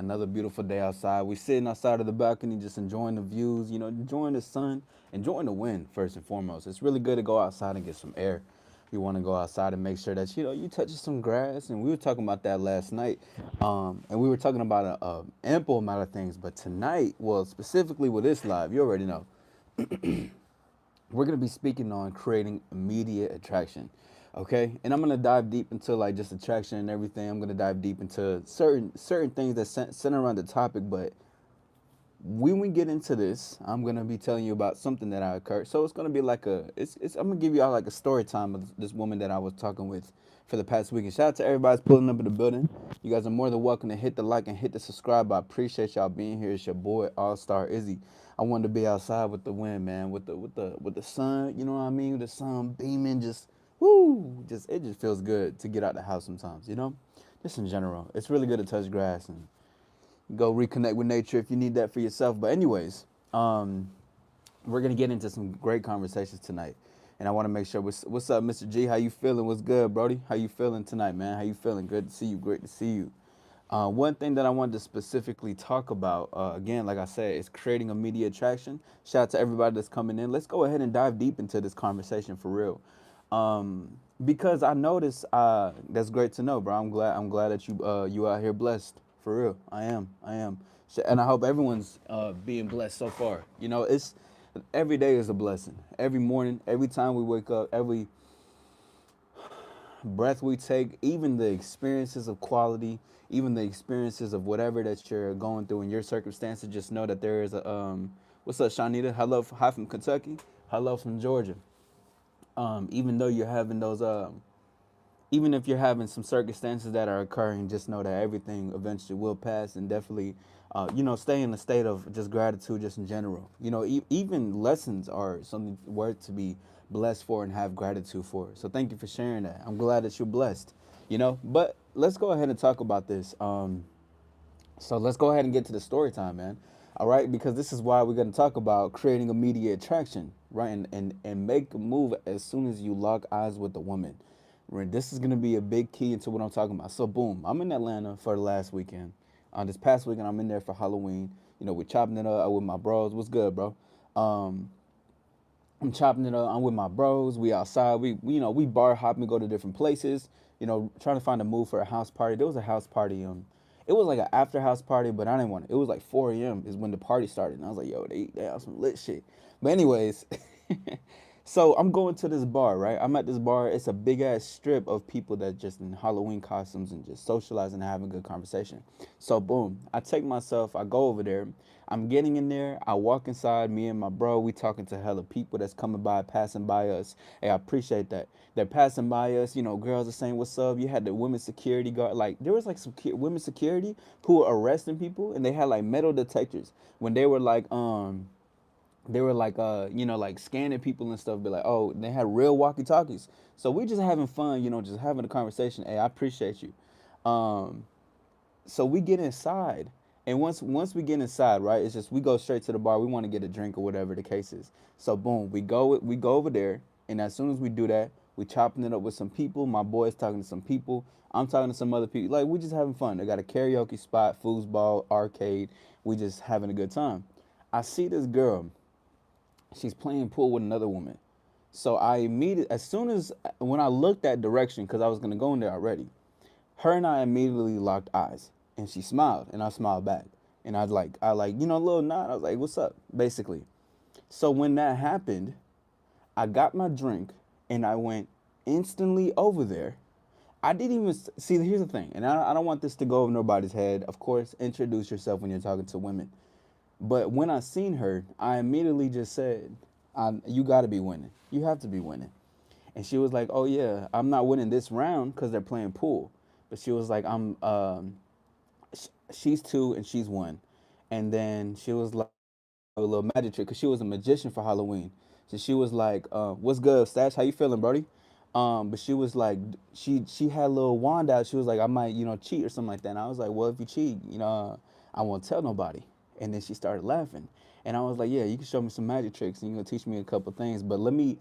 Another beautiful day outside. We sitting outside of the balcony, just enjoying the views. Enjoying the sun, enjoying the wind first and foremost. It's really good to go outside and get some air. You want to go outside and make sure that you touching some grass. And we were talking about that last night, and we were talking about a ample amount of things. But tonight, well, specifically with this live, you already know we're going to be speaking on creating immediate attraction. Okay, and I'm gonna dive deep into like just attraction and everything. I'm gonna dive deep into certain things that center around the topic. But when we get into this, I'm gonna be telling you about something that I occurred. So it's gonna be like it's I'm gonna give you all like a story time of this woman that I was talking with for the past week. And shout out to everybody that's pulling up in the building. You guys are more than welcome to hit the like and hit the subscribe. I appreciate y'all being here. It's your boy All Star Izzy. I wanted to be outside with the wind, man, with the sun. You know what I mean? With the sun beaming, just woo, just it just feels good to get out the house sometimes. Just in general, it's really good to touch grass and go reconnect with nature if you need that for yourself. But anyways, we're gonna get into some great conversations tonight, and I want to make sure what's up, Mr. G. How you feeling? What's good, Brody? How you feeling tonight, man? How you feeling? Good to see you. Great to see you. One thing that I wanted to specifically talk about, again, like I said, is creating a media attraction. Shout out to everybody that's coming in. Let's go ahead and dive deep into this conversation for real. Because I noticed, that's great to know, bro. I'm glad that you out here blessed for real. I am, and I hope everyone's being blessed so far. It's every day is a blessing. Every morning, every time we wake up, every breath we take, even the experiences of quality, even the experiences of whatever that you're going through in your circumstances, just know that there is a what's up, Shanita? Hello, hi from Kentucky. Hello from Georgia. Even though you're having those even if you're having some circumstances that are occurring, just know that everything eventually will pass, and definitely, stay in a state of just gratitude, just in general. Even lessons are something worth to be blessed for and have gratitude for. So thank you for sharing that. I'm glad that you're blessed. But let's go ahead and talk about this. So let's go ahead and get to the story time, man. All right, because this is why we're going to talk about creating immediate attraction, right? And make a move as soon as you lock eyes with a woman. Right? This is going to be a big key into what I'm talking about. So, boom, I'm in Atlanta for the last weekend. This past weekend, I'm in there for Halloween. We're chopping it up with my bros. What's good, bro? Um, I'm chopping it up. I'm with my bros. We outside. We bar hop and go to different places. Trying to find a move for a house party. There was a house party. It was like an after house party, but I didn't want it. It was like 4 a.m. is when the party started, and I was like, yo, they have some lit shit. But anyways, so I'm going to this bar, right? I'm at this bar. It's a big ass strip of people that just in Halloween costumes and just socializing and having a good conversation. So boom, I take myself. I go over there. I'm getting in there. I walk inside. Me and my bro, we talking to hella people that's coming by, passing by us. Hey, I appreciate that. They're passing by us. Girls are saying what's up. You had the women's security guard. Like there was like some women's security who were arresting people, and they had like metal detectors when they were like scanning people and stuff. Be like, oh, they had real walkie talkies. So we just having fun, just having a conversation. Hey, I appreciate you. Um, so we get inside, and once we get inside, right, it's just we go straight to the bar. We want to get a drink or whatever the case is. So boom, we go over there, and as soon as we do that, we chopping it up with some people. My boy's talking to some people. I'm talking to some other people. Like we just having fun. They got a karaoke spot, foosball, arcade. We just having a good time. I see this girl. She's playing pool with another woman. So I immediately, as soon as when I looked that direction, because I was gonna go in there already, her and I immediately locked eyes, and she smiled, and I smiled back, and I like, a little nod. I was like, "What's up?" Basically. So when that happened, I got my drink, and I went instantly over there. I didn't even see. Here's the thing, and I don't want this to go over nobody's head. Of course, introduce yourself when you're talking to women. But when I seen her, I immediately just said, "You got to be winning. You have to be winning." And she was like, "Oh yeah, I'm not winning this round because they're playing pool." But she was like, she's two and she's one." And then she was like, a little magic trick because she was a magician for Halloween. So she was like, "What's good, Stash? How you feeling, Brody?" But she was like, she had a little wand out. She was like, "I might, cheat or something like that." And I was like, "Well, if you cheat, I won't tell nobody." And then she started laughing, and I was like, "Yeah, you can show me some magic tricks and you can teach me a couple things, but let me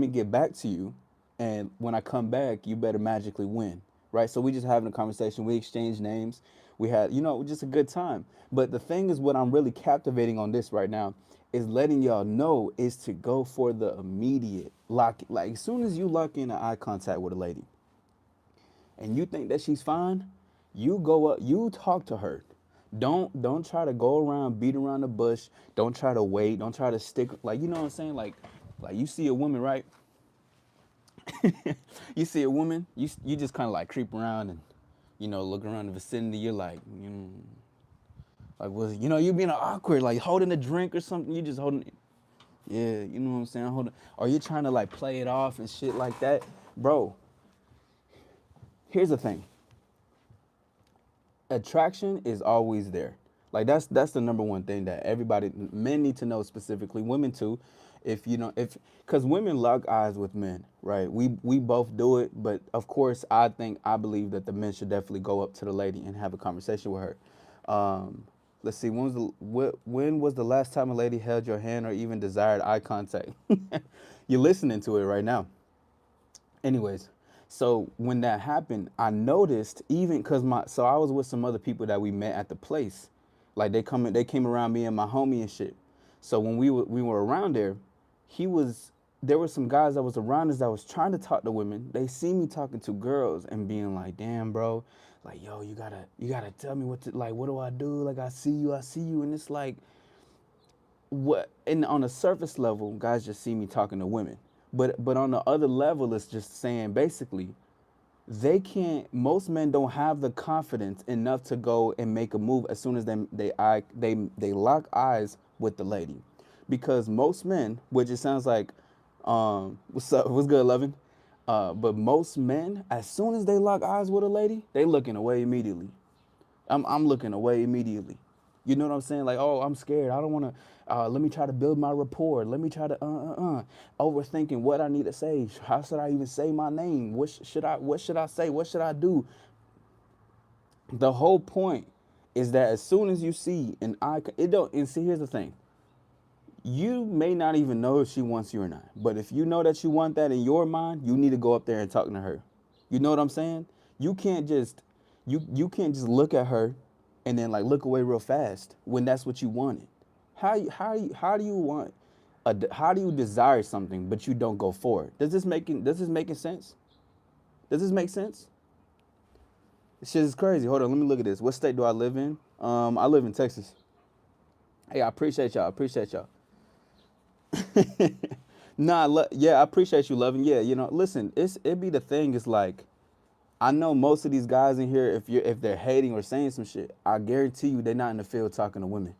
get back to you, and when I come back, you better magically win." Right? So we just having a conversation. We exchange names. We had, just a good time. But the thing is, what I'm really captivating on this right now is letting y'all know is to go for the immediate lock. Like as soon as you lock in an eye contact with a lady and you think that she's fine, you go up, you talk to her. Don't try to go around, beat around the bush. Don't try to wait. Don't try to stick, like, you know what I'm saying? Like you see a woman, right? You see a woman, you just kind of like creep around and look around the vicinity. You're like, like was you being awkward, like holding a drink or something. You just holding, yeah, you know what I'm saying? Holding, or you're trying to like play it off and shit like that, bro. Here's the thing: attraction is always there. Like that's the number one thing that everybody, men need to know specifically, women too. If because women lock eyes with men, right? We both do it, but of course I believe that the men should definitely go up to the lady and have a conversation with her. Let's see, when was the last time a lady held your hand or even desired eye contact? You're listening to it right now. Anyways, so when that happened, I noticed, even because I was with some other people that we met at the place, like they came around me and my homie and shit. So when we were around there, he was there were some guys that was around us that was trying to talk to women. They see me talking to girls and being like, damn, bro, like, yo, you gotta tell me what do I do? Like, I see you, and it's like, what? And on a surface level, guys just see me talking to women, but on the other level, it's just saying basically, they can't. Most men don't have the confidence enough to go and make a move as soon as they lock eyes with the lady, because most men, which it sounds like, what's up, what's good, loving, but most men, as soon as they lock eyes with a lady, they looking away immediately. I'm looking away immediately. You know what I'm saying? Like, oh, I'm scared. I don't want to. Let me try to build my rapport. Let me try to overthinking what I need to say. How should I even say my name? What should I say? What should I do? The whole point is that as soon as you see an eye, it don't. And see, here's the thing: you may not even know if she wants you or not. But if you know that you want that in your mind, you need to go up there and talk to her. You know what I'm saying? You can't just you can't just look at her and then like look away real fast when that's what you wanted. How do you want how do you desire something but you don't go for it? Does this making sense? Does this make sense? This shit is crazy. Hold on, let me look at this. What state do I live in? I live in Texas. Hey, I appreciate y'all. I appreciate y'all. Yeah, I appreciate you, loving. Yeah, listen, it be the thing. Is like, I know most of these guys in here, if they're hating or saying some shit, I guarantee you they're not in the field talking to women.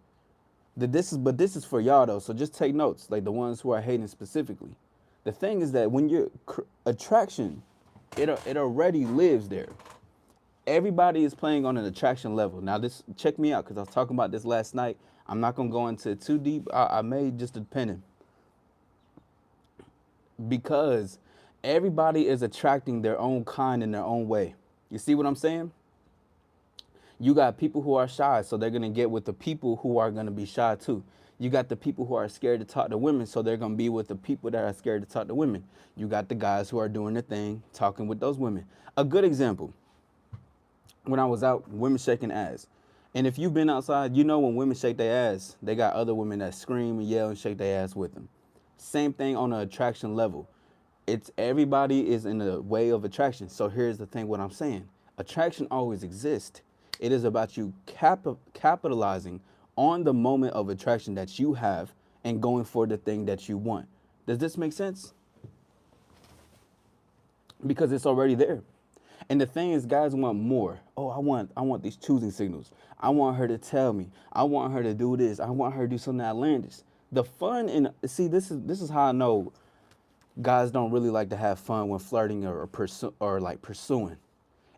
This is for y'all though, so just take notes, like the ones who are hating specifically. The thing is that when you're attraction, it already lives there. Everybody is playing on an attraction level. Now, this check me out because I was talking about this last night. I'm not gonna go into it too deep. I made just a penny because everybody is attracting their own kind in their own way. You see what I'm saying? You got people who are shy, so they're gonna get with the people who are gonna be shy too. You got the people who are scared to talk to women, so they're gonna be with the people that are scared to talk to women. You got the guys who are doing the thing, talking with those women. A good example, when I was out, women shaking ass. And if you've been outside, you know when women shake their ass, they got other women that scream and yell and shake their ass with them. Same thing on an attraction level. It's everybody is in the way of attraction. So here's the thing, what I'm saying. Attraction always exists. It is about you capitalizing on the moment of attraction that you have and going for the thing that you want. Does this make sense? Because it's already there. And the thing is, guys want more. Oh, I want these choosing signals. I want her to tell me. I want her to do this. I want her to do something outlandish. The fun in see this is how I know guys don't really like to have fun when flirting or like pursuing.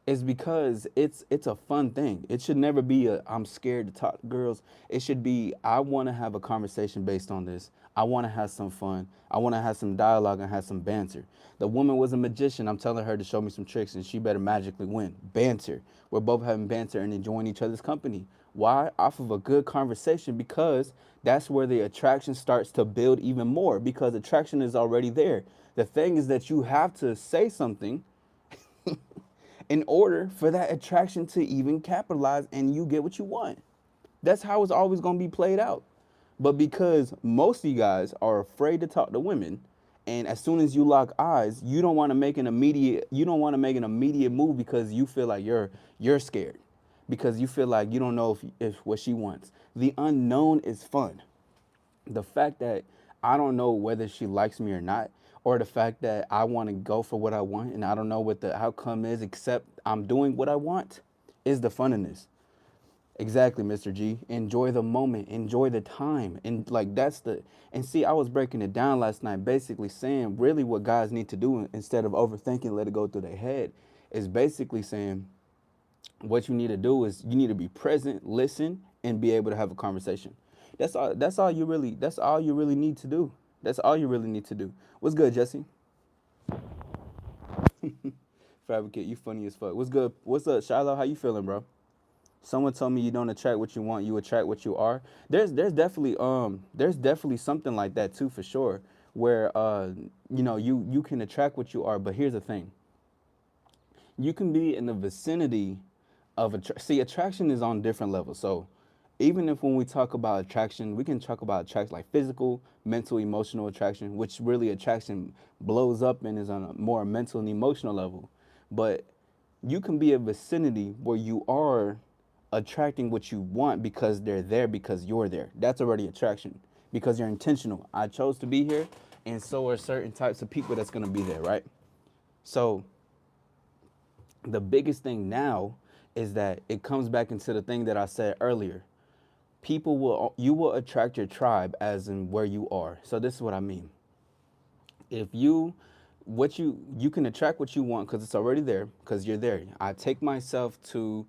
It's because it's a fun thing. It should never be a I'm scared to talk to girls. It should be I want to have a conversation based on this. I want to have some fun. I want to have some dialogue and have some banter. The woman was a magician. I'm telling her to show me some tricks and she better magically win. Banter. We're both having banter and enjoying each other's company. Why? Off of a good conversation, because that's where the attraction starts to build even more, because attraction is already there. The thing is that you have to say something in order for that attraction to even capitalize and you get what you want. That's how it's always going to be played out. But because most of you guys are afraid to talk to women, and as soon as you lock eyes, you don't want to make an immediate move because you feel like you're scared. Because you feel like you don't know if what she wants. The unknown is fun. The fact that I don't know whether she likes me or not, or the fact that I want to go for what I want and I don't know what the outcome is except I'm doing what I want, is the fun in this. Exactly, Mr. G. Enjoy the moment, enjoy the time. And like that's the and see, I was breaking it down last night, basically saying really what guys need to do instead of overthinking, let it go through their head, is basically saying what you need to do is you need to be present, listen, and be able to have a conversation. That's all you really need to do. That's all you really need to do. What's good, Jesse? Fabricate, you funny as fuck. What's good? What's up, Shiloh? How you feeling, bro? Someone told me you don't attract what you want, you attract what you are. There's definitely something like that too for sure. Where you can attract what you are, but here's the thing. You can be in the vicinity of see, attraction is on different levels. So even if when we talk about attraction, we can talk about attraction like physical, mental, emotional attraction, which really attraction blows up and is on a more mental and emotional level. But you can be a vicinity where you are attracting what you want because they're there because you're there. That's already attraction because you're intentional. I chose to be here, and so are certain types of people that's going to be there, right? So the biggest thing now is that it comes back into the thing that I said earlier. You will attract your tribe as in where you are. So this is what I mean. If you what you can attract what you want because it's already there because you're there. I take myself to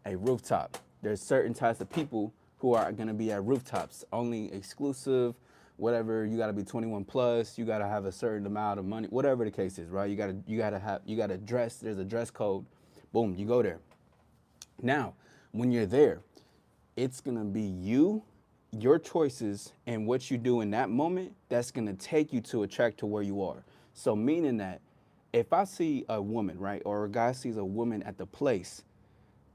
a rooftop. There's certain types of people who are going to be at rooftops, only exclusive, whatever. You got to be 21 plus. You got to have a certain amount of money, whatever the case is, right? You got to dress. There's a dress code. Boom, you go there. Now, when you're there, it's going to be your choices, and what you do in that moment that's going to take you to attract to where you are. So meaning that if I see a woman, right, or a guy sees a woman at the place,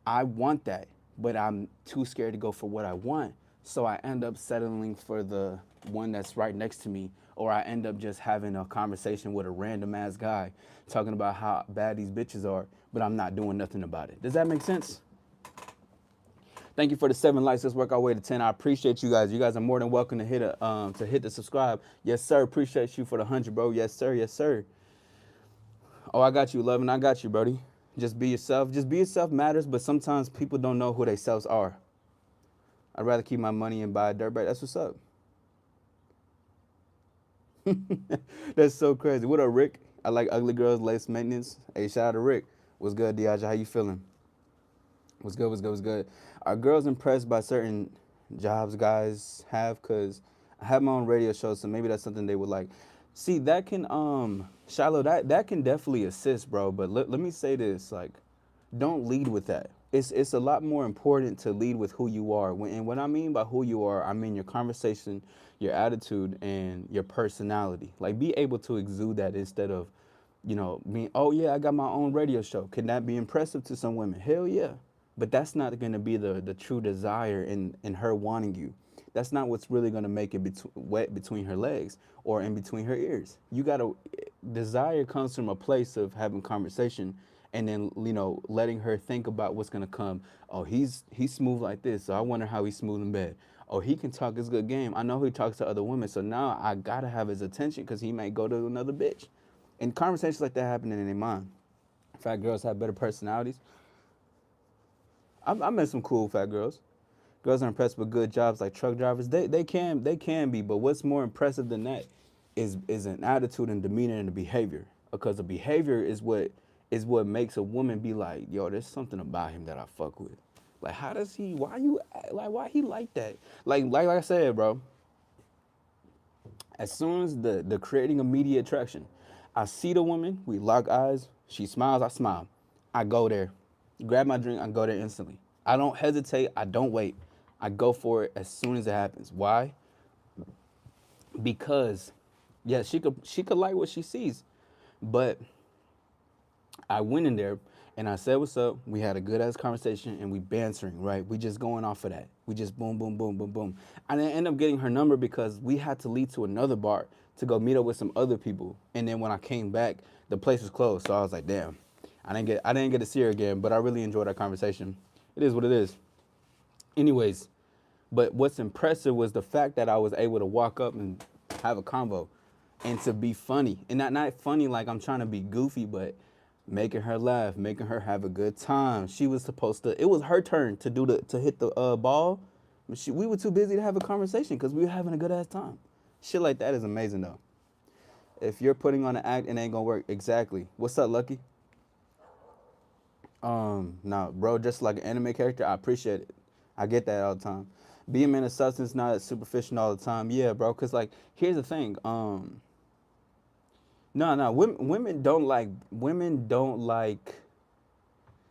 I want that, but I'm too scared to go for what I want. So I end up settling for the one that's right next to me, or I end up just having a conversation with a random ass guy talking about how bad these bitches are, but I'm not doing nothing about it. Does that make sense? Thank you for the 7 likes. Let's work our way to 10. I appreciate you guys. You guys are more than welcome to hit the subscribe. Yes, sir. Appreciate you for the 100, bro. Yes, sir. Yes, sir. Oh, I got you, love, and I got you, Brody. Just be yourself. Just be yourself matters, but sometimes people don't know who they selves are. I'd rather keep my money and buy a dirt bike. That's what's up. That's so crazy. What up, Rick? I like ugly girls, lace maintenance. Hey, shout out to Rick. What's good, Diaja? How you feeling? What's good? What's good? What's good? Are girls impressed by certain jobs guys have? Cause I have my own radio show, so maybe that's something they would like. See, that can Shiloh, that can definitely assist, bro. But let me say this, like, don't lead with that. It's a lot more important to lead with who you are. And what I mean by who you are, I mean your conversation, your attitude, and your personality. Like, be able to exude that instead of, being, oh yeah, I got my own radio show. Can that be impressive to some women? Hell yeah. But that's not going to be the true desire in her wanting you. That's not what's really going to make it wet between her legs or in between her ears. You got to desire comes from a place of having conversation and then letting her think about what's going to come. Oh, he's smooth like this, so I wonder how he's smooth in bed. Oh, he can talk his good game. I know he talks to other women, so now I got to have his attention because he might go to another bitch. And conversations like that happen in their mind. Fat girls have better personalities. I met some cool fat girls. Girls are impressed with good jobs like truck drivers. They can be, but what's more impressive than that is an attitude and demeanor and the behavior. Because the behavior is what makes a woman be like, yo, there's something about him that I fuck with. Like, how does he? Why he like that? Like I said, bro. As soon as the creating immediate attraction, I see the woman, we lock eyes, she smiles, I smile. I go there, grab my drink, I go there instantly. I don't hesitate, I don't wait. I go for it as soon as it happens. Why? Because yeah, she could like what she sees, but I went in there And I said, what's up? We had a good ass conversation and we bantering, right? We just going off of that. We just boom, boom, boom, boom, boom. I didn't end up getting her number because we had to leave to another bar to go meet up with some other people. And then when I came back, the place was closed. So I was like, damn, I didn't get to see her again, but I really enjoyed our conversation. It is what it is. Anyways, but what's impressive was the fact that I was able to walk up and have a convo and to be funny. And not funny like I'm trying to be goofy, but making her laugh, making her have a good time. She was supposed to, it was her turn to hit the ball. We were too busy to have a conversation because we were having a good ass time. Shit like that is amazing though. If you're putting on an act, it ain't gonna work. Exactly. What's up, Lucky? Nah, bro, just like an anime character, I appreciate it. I get that all the time. Being man of substance, not superficial all the time. Yeah, bro. Cause like, here's the thing. No, women don't like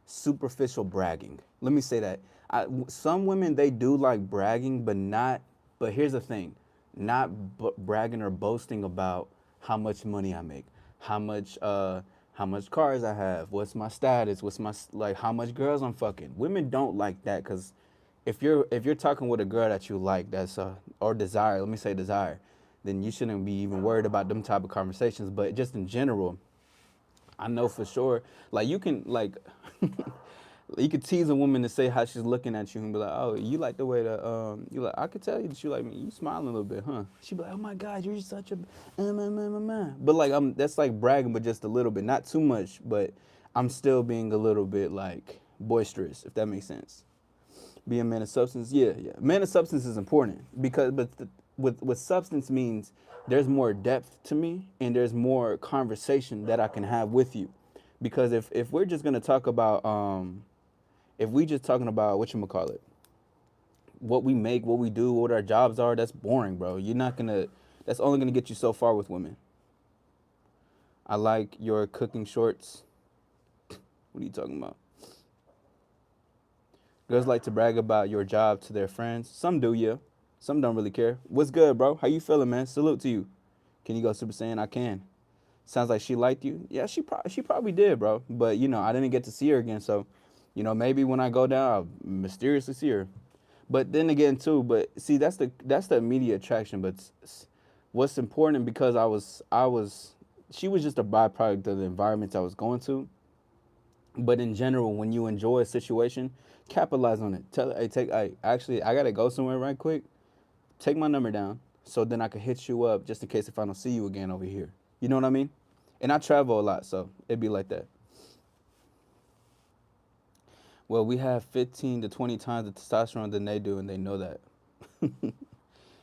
superficial bragging. Let me say that. Some women they do like bragging, but not. But here's the thing, not bragging or boasting about how much money I make, how much cars I have, what's my status, what's my like, how much girls I'm fucking. Women don't like that because if you're talking with a girl that you like, that's or desire. Let me say desire, then you shouldn't be even worried about them type of conversations. But just in general, I know for sure, like you can like you could tease a woman to say how she's looking at you and be like, oh, you like the way that you like. I could tell you that you like me. You smiling a little bit, huh? She be like, oh my God, you're such a But like that's like bragging, but just a little bit, not too much. But I'm still being a little bit like boisterous, if that makes sense. Be a man of substance, yeah, yeah. Man of substance is important because, with substance means there's more depth to me and there's more conversation that I can have with you. Because if we're just gonna talk about if we just talking about what you call it, what we make, what we do, what our jobs are, that's boring, bro. You're not gonna. That's only gonna get you so far with women. I like your cooking shorts. What are you talking about? Girls like to brag about your job to their friends. Some do, yeah. Some don't really care. What's good, bro? How you feeling, man? Salute to you. Can you go Super Saiyan? I can. Sounds like she liked you. Yeah, she probably did, bro. But I didn't get to see her again, so maybe when I go down, I'll mysteriously see her. But then again, too. But see, that's the immediate attraction. But what's important because she was just a byproduct of the environment I was going to. But in general, when you enjoy a situation, capitalize on it. Tell her, hey, actually, I gotta go somewhere right quick. Take my number down, so then I can hit you up just in case if I don't see you again over here. You know what I mean? And I travel a lot, so it'd be like that. Well, we have 15 to 20 times the testosterone than they do, and they know that.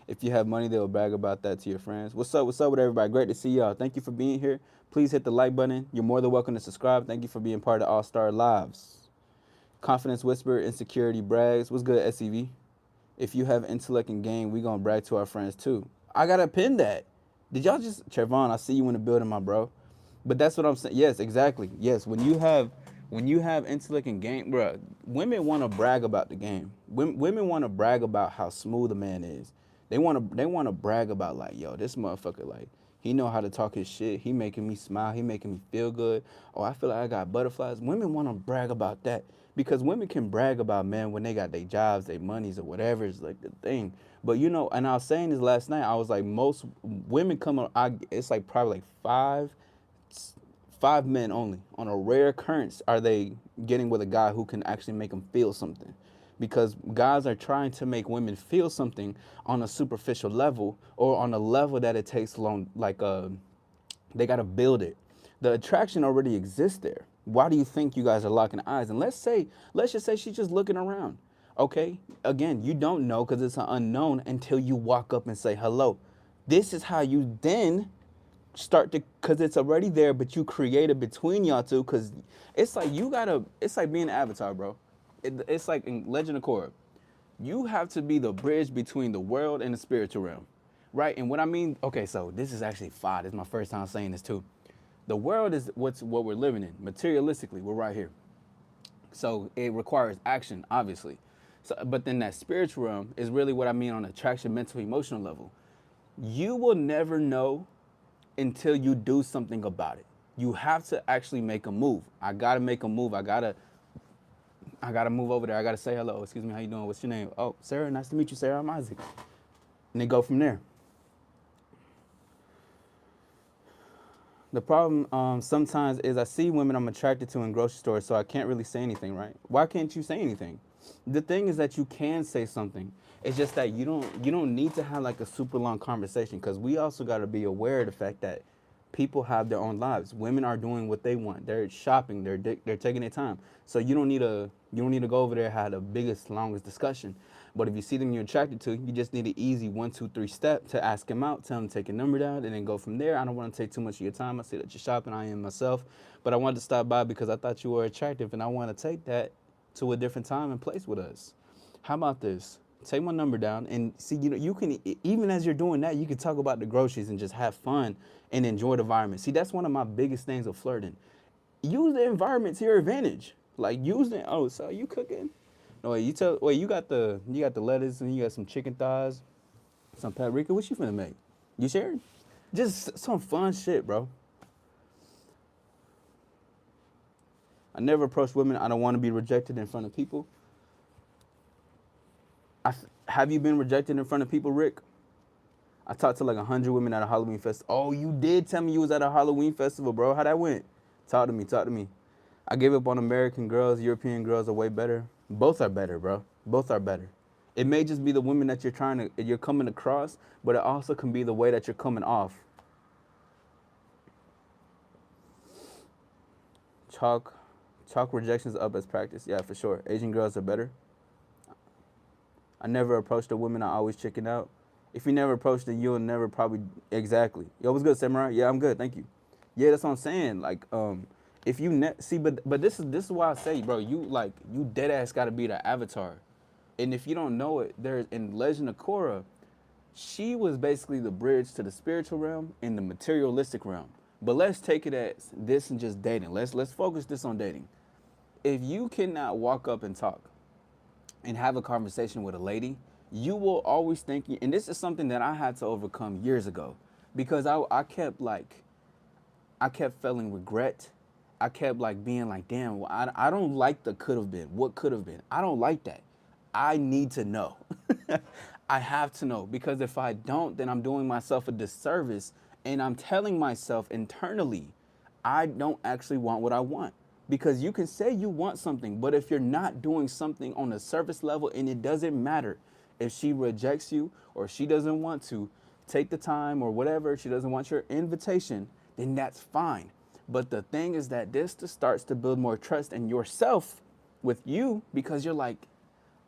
If you have money, they'll brag about that to your friends. What's up? What's up with everybody? Great to see y'all. Thank you for being here. Please hit the like button. You're more than welcome to subscribe. Thank you for being part of All Star Lives. Confidence Whisper, Insecurity Brags. What's good, SEV? If you have intellect and game, we gonna brag to our friends too. I gotta pin that. Did y'all just Trevon? I see you in the building, my bro. But that's what I'm saying. Yes, exactly. Yes, when you have intellect and game, bro, women want to brag about the game. Women want to brag about how smooth a man is. They want to brag about like, yo, this motherfucker like he know how to talk his shit. He making me smile. He making me feel good. Oh, I feel like I got butterflies. Women want to brag about that because women can brag about men when they got their jobs, their monies, or whatever is like the thing. But and I was saying this last night. I was like, most women come on. It's like probably like five men only on a rare occurrence are they getting with a guy who can actually make them feel something, because guys are trying to make women feel something on a superficial level or on a level that it takes long, like they got to build it. The attraction already exists there. Why do you think you guys are locking eyes? And let's just say she's just looking around. Okay, again, you don't know because it's an unknown until you walk up and say hello. This is how you then start to, because it's already there, but you create it between y'all two, because it's like being an avatar, bro. It's like in Legend of Korra. You have to be the bridge between the world and the spiritual realm, right? And what I mean, okay, so this is actually fire. This is my first time saying this too. The world is what we're living in. Materialistically, we're right here. So it requires action, obviously. So, but then that spiritual realm is really what I mean on attraction, mental, emotional level. You will never know until you do something about it. You have to actually make a move. I gotta make a move. I gotta move over there. I gotta say hello. Excuse me, how you doing? What's your name? Oh, Sarah, nice to meet you, Sarah. I'm Isaac. And then go from there. The problem sometimes is I see women I'm attracted to in grocery stores, so I can't really say anything, right? Why can't you say anything? The thing is that you can say something. It's just that you don't need to have like a super long conversation, because we also got to be aware of the fact that people have their own lives. Women are doing what they want. They're shopping. They're taking their time. So you don't need to go over there and have the biggest, longest discussion. But if you see them you're attracted to, you just need an easy 1, 2, 3 step to ask them out, tell them to take your number down, and then go from there. I don't want to take too much of your time. I see that you're shopping. I am myself, but I wanted to stop by because I thought you were attractive, and I want to take that to a different time and place with us. How about this? Take my number down and see. You can even as you're doing that, you can talk about the groceries and just have fun and enjoy the environment. See, that's one of my biggest things of flirting. Use the environment to your advantage. Like using. Oh, so you cooking? No, wait. Wait. You got the lettuce and you got some chicken thighs, some paprika. What you finna make? You sharing? Just some fun shit, bro. I never approach women. I don't want to be rejected in front of people. Have you been rejected in front of people, Rick? I talked to like 100 women at a Halloween festival. Oh, you did tell me you was at a Halloween festival, bro. How that went? Talk to me. Talk to me. I gave up on American girls. European girls are way better. Both are better, bro. Both are better. It may just be the women that you're coming across, but it also can be the way that you're coming off. Chalk, chalk rejections up as practice. Yeah, for sure. Asian girls are better. I never approached a woman. I always chicken out. If you never approached her, you'll never probably exactly. Yo, what's good, Samurai? Yeah, I'm good. Thank you. Yeah, that's what I'm saying. Like, if you see, but this is why I say, bro, you dead ass got to be the avatar. And if you don't know it, there's in Legend of Korra, she was basically the bridge to the spiritual realm and the materialistic realm. But let's take it as this and just dating. Let's focus this on dating. If you cannot walk up and talk and have a conversation with a lady, you will always think, and this is something that I had to overcome years ago, because I kept feeling regret. I kept like being like, damn, well, I don't like the could have been, what could have been. I don't like that. I need to know. I have to know, because if I don't, then I'm doing myself a disservice, and I'm telling myself internally, I don't actually want what I want. Because you can say you want something, but if you're not doing something on a surface level, and it doesn't matter if she rejects you or she doesn't want to take the time or whatever, she doesn't want your invitation, then that's fine. But the thing is that this just starts to build more trust in yourself with you, because you're like,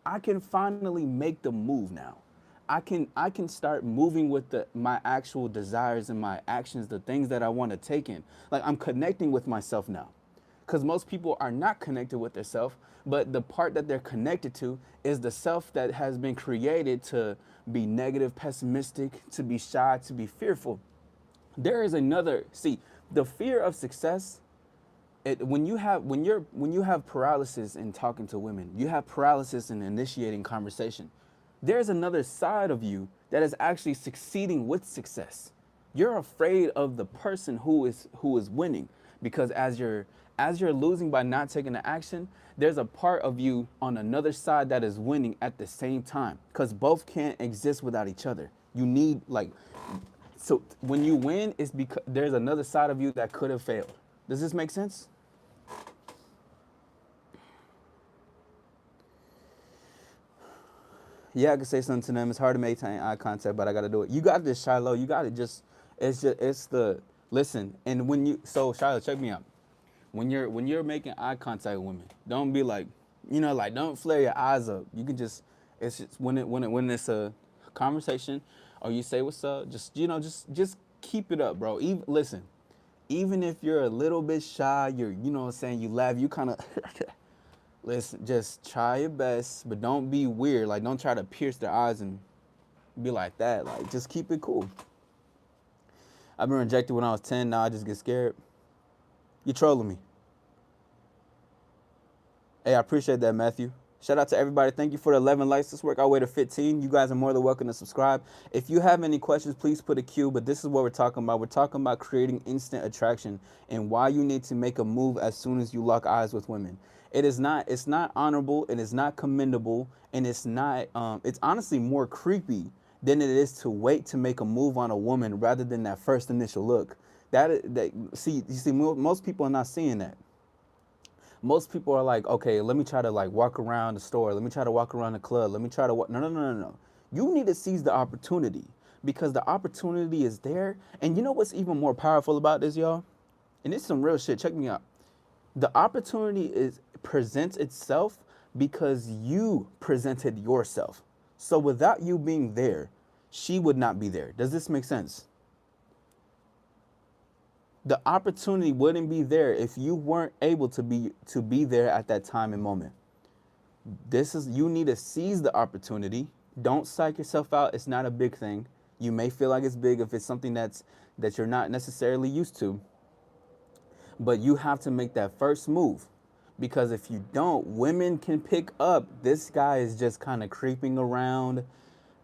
I can finally make the move now. I can start moving with my actual desires and my actions, the things that I want to take in. Like, I'm connecting with myself now. Because most people are not connected with their self, but the part that they're connected to is the self that has been created to be negative, pessimistic, to be shy, to be fearful. There is another, see, the fear of success, when you have paralysis in talking to women, you have paralysis in initiating conversation. There's another side of you that is actually succeeding with success. You're afraid of the person who is winning, because as you're losing by not taking the action, there's a part of you on another side that is winning at the same time, because both can't exist without each other. You need, like, so when you win, it's because there's another side of you that could have failed. Does this make sense? Yeah, I can say something to them. It's hard to maintain eye contact, but I got to do it. You got this, Shiloh. You got to just, it's the, listen. And so Shiloh, check me out. When you're making eye contact with women, don't be like, like, don't flare your eyes up. You can just, it's just when it's a conversation, or you say what's up, just keep it up, bro. Even listen, even if you're a little bit shy, you know what I'm saying, you laugh, you kind of listen, just try your best, but don't be weird. Like, don't try to pierce their eyes and be like that. Like, just keep it cool. I've been rejected when I was 10. Now I just get scared. You trolling me. Hey, I appreciate that, Matthew. Shout out to everybody. Thank you for the 11 likes. Let's work our way to 15. You guys are more than welcome to subscribe. If you have any questions, please put a Q. But this is what we're talking about. We're talking about creating instant attraction and why you need to make a move as soon as you lock eyes with women. It's not honorable, and it's not commendable, and it's not, it's honestly more creepy than it is to wait to make a move on a woman rather than that first initial look. See, you see, most people are not seeing that. Most people are like, okay, let me try to like walk around the store. Let me try to walk around the club. Let me try to walk. No, no, no, no, no. You need to seize the opportunity because the opportunity is there. And you know what's even more powerful about this, y'all? And it's some real shit. Check me out. The opportunity is presents itself because you presented yourself. So without you being there, she would not be there. Does this make sense? The opportunity wouldn't be there if you weren't able to be there at that time and moment. This is You need to seize the opportunity. Don't psych yourself out. It's not a big thing. You may feel like it's big if it's something that you're not necessarily used to, but you have to make that first move because if you don't, women can pick up this guy is just kind of creeping around,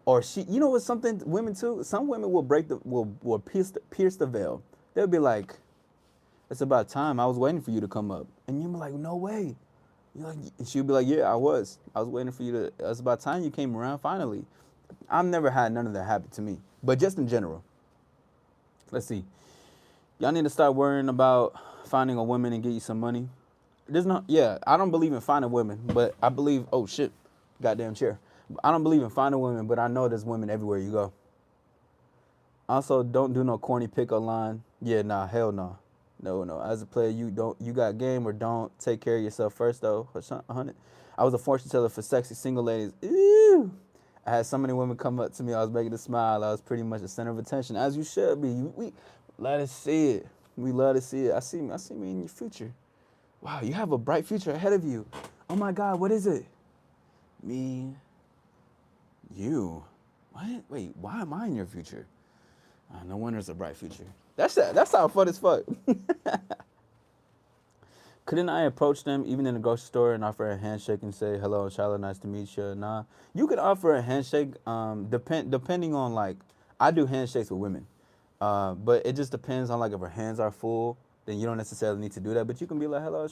or she, you know what, something women too, some women will pierce the veil. They'll be like, it's about time. I was waiting for you to come up. And you'll be like, no way. You're like, and she'll be like, yeah, I was waiting for you to, it's about time you came around finally. I've never had none of that happen to me. But just in general, let's see. Y'all need to start worrying about finding a woman and get you some money. There's no, yeah, I don't believe in finding women, but I believe, oh shit, goddamn chair. I don't believe in finding women, but I know there's women everywhere you go. Also, don't do no corny pickup line. Yeah, nah, hell no. No, no. As a player, you got game or don't take care of yourself first though. 100. I was a fortune teller for sexy single ladies. Ew. I had so many women come up to me. I was making them smile. I was pretty much the center of attention, as you should be. We let us see it. We love to see it. I see me in your future. Wow, you have a bright future ahead of you. Oh my God, what is it? Me, you. What? Wait, why am I in your future? No wonder it's a bright future. That sounds fun as fuck. Couldn't I approach them even in the grocery store and offer a handshake and say, hello, Charlotte, nice to meet you? Nah. You could offer a handshake, depending on like, I do handshakes with women. But it just depends on like if her hands are full, then you don't necessarily need to do that. But you can be like, hello,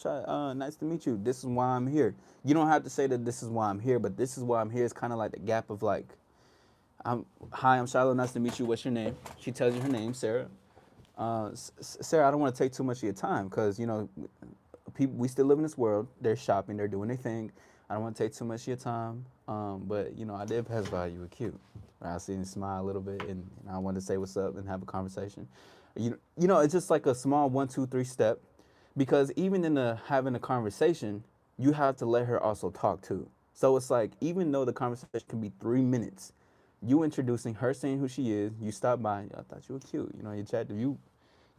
nice to meet you. This is why I'm here. You don't have to say that this is why I'm here, but this is why I'm here. It's kind of like the gap of like, hi, I'm Charlotte. Nice to meet you. What's your name? She tells you her name, Sarah. Sarah, I don't want to take too much of your time because, you know, people, we still live in this world. They're shopping. They're doing their thing. I don't want to take too much of your time. But, you know, I did pass by. You were cute. I see you smile a little bit, and I wanted to say what's up and have a conversation. You know, it's just like a small 1, 2, 3 step because even in the having a conversation, you have to let her also talk too. So it's like, even though the conversation can be 3 minutes, you introducing her, saying who she is, you stop by, I thought you were cute. You know, you chat, you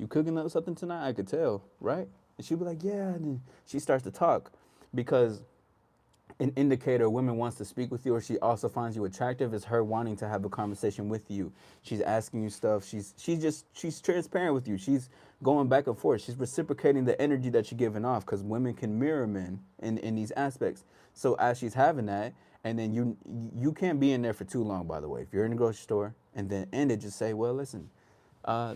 cooking up something tonight? I could tell, right? And she'll be like, yeah. And then she starts to talk because an indicator women wants to speak with you or she also finds you attractive is her wanting to have a conversation with you. She's asking you stuff. She's transparent with you. She's going back and forth. She's reciprocating the energy that you're giving off because women can mirror men in these aspects. So as she's having that, and then you can't be in there for too long, by the way. If you're in the grocery store and then end it, just say, well, listen,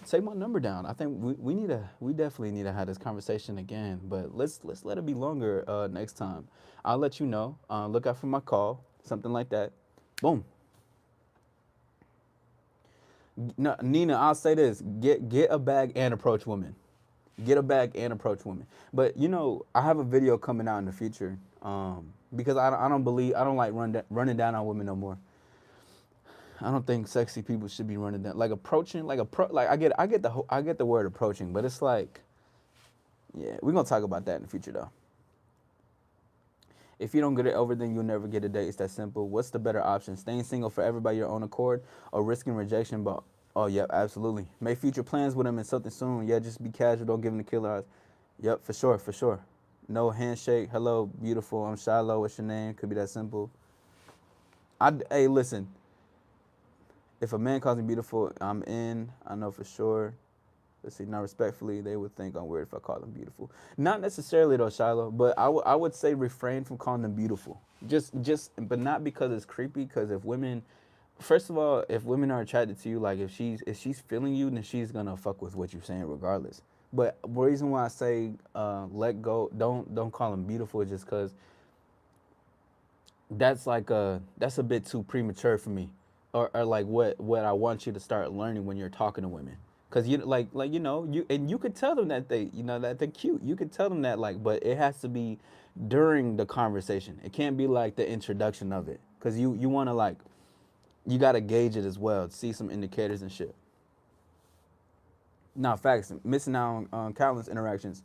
take my number down. I think we definitely need to have this conversation again, but let's let it be longer next time. I'll let you know. Look out for my call, something like that. Boom. No, Nina, I'll say this: get a bag and approach women. Get a bag and approach women. But you know, I have a video coming out in the future because I don't like running down on women no more. I don't think sexy people should be running down like approaching like I get the word approaching, but it's like, yeah, we're gonna talk about that in the future though. If you don't get it over, then you'll never get a date. It's that simple. What's the better option? Staying single forever by your own accord or risking rejection? But oh yeah, absolutely. Make future plans with them and something soon. Yeah, just be casual. Don't give them the killer eyes. Yep, for sure, for sure. No handshake. Hello, beautiful. I'm Shiloh. What's your name? Could be that simple. Hey, listen. If a man calls me beautiful, I'm in. I know for sure. Let's see. Now, respectfully, they would think I'm weird if I call them beautiful. Not necessarily though, Shiloh, but I would say refrain from calling them beautiful. But not because it's creepy. Because if women, first of all, if women are attracted to you, like if she's feeling you, then she's gonna fuck with what you're saying regardless. But the reason why I say let go, don't call them beautiful, is just because that's a bit too premature for me, or like what I want you to start learning when you're talking to women, because you like you could tell them that that they're cute. You could tell them that, like, but it has to be during the conversation. It can't be like the introduction of it, because you want to like you got to gauge it as well, see some indicators and shit. Now, facts, missing out on countless interactions.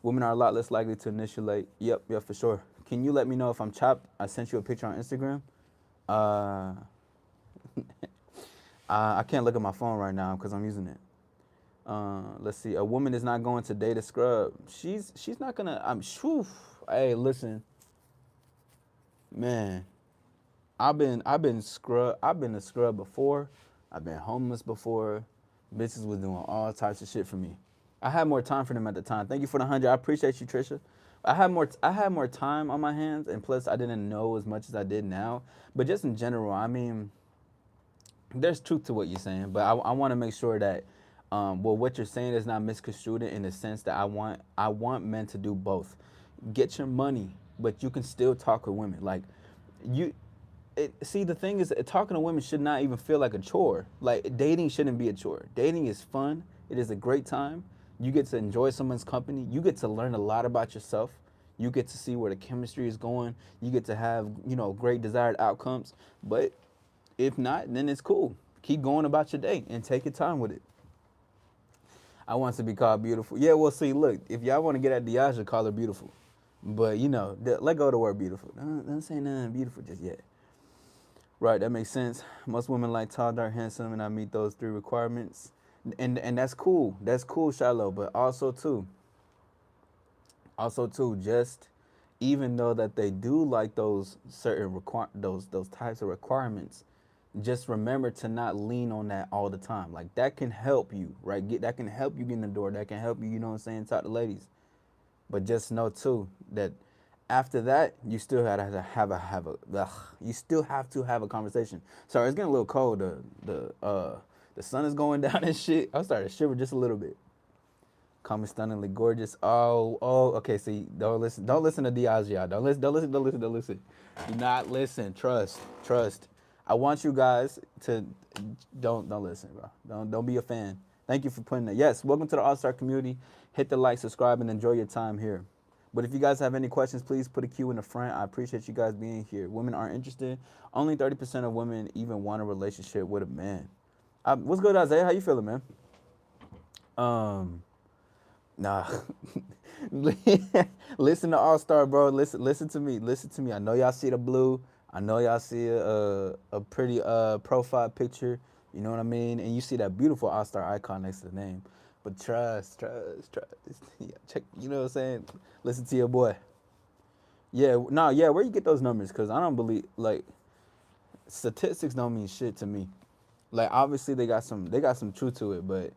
Women are a lot less likely to initiate. Yep, for sure. Can you let me know if I'm chopped? I sent you a picture on Instagram. Uh, I can't look at my phone right now because I'm using it. Let's see. A woman is not going to date a scrub. She's not gonna. Hey, listen, man. I've been scrub. I've been a scrub before. I've been homeless before. Bitches was doing all types of shit for me. I had more time for them at the time. Thank you for the 100. I appreciate you, Trisha. I had more time on my hands, and plus I didn't know as much as I did now. But just in general, I mean, there's truth to what you're saying, but I want to make sure that well, what you're saying is not misconstrued in the sense that I want men to do both. Get your money, but you can still talk with women. Like you see, the thing is, talking to women should not even feel like a chore. Like, dating shouldn't be a chore. Dating is fun. It is a great time. You get to enjoy someone's company. You get to learn a lot about yourself. You get to see where the chemistry is going. You get to have, great desired outcomes. But if not, then it's cool. Keep going about your day and take your time with it. I want to be called beautiful. Yeah, well, see, look, if y'all want to get at Diaja, call her beautiful. But, let go of the word beautiful. Don't say nothing beautiful just yet. Right, that makes sense. Most women like tall, dark, handsome, and I meet those three requirements. And that's cool. That's cool, Shiloh. But also too, just even though that they do like those certain those types of requirements, just remember to not lean on that all the time. Like, that can help you, right? That can help you get in the door. That can help you, you know what I'm saying, talk to ladies. But just know too that after that, you still have to you still have to have a conversation. Sorry, it's getting a little cold. The sun is going down and shit. I started to shiver just a little bit. Call me stunningly gorgeous. Oh. Okay. See, don't listen. Don't listen to Diageo. Don't listen. Don't listen. Don't listen. Don't listen. Do not listen. Trust. I want you guys to don't listen, bro. Don't be a fan. Thank you for putting that. Yes. Welcome to the All Star community. Hit the like, subscribe, and enjoy your time here. But if you guys have any questions, please put a Q in the front. I appreciate you guys being here. Women aren't interested. Only 30% of women even want a relationship with a man. What's good, Isaiah? How you feeling, man? Nah. Listen to All Star, bro. Listen to me. Listen to me. I know y'all see the blue. I know y'all see a pretty profile picture. You know what I mean? And you see that beautiful All Star icon next to the name. But trust. Yeah, check. You know what I'm saying? Listen to your boy. Yeah. Nah. Yeah. Where you get those numbers? Cause I don't believe, like, statistics don't mean shit to me. Like, obviously they got some truth to it, but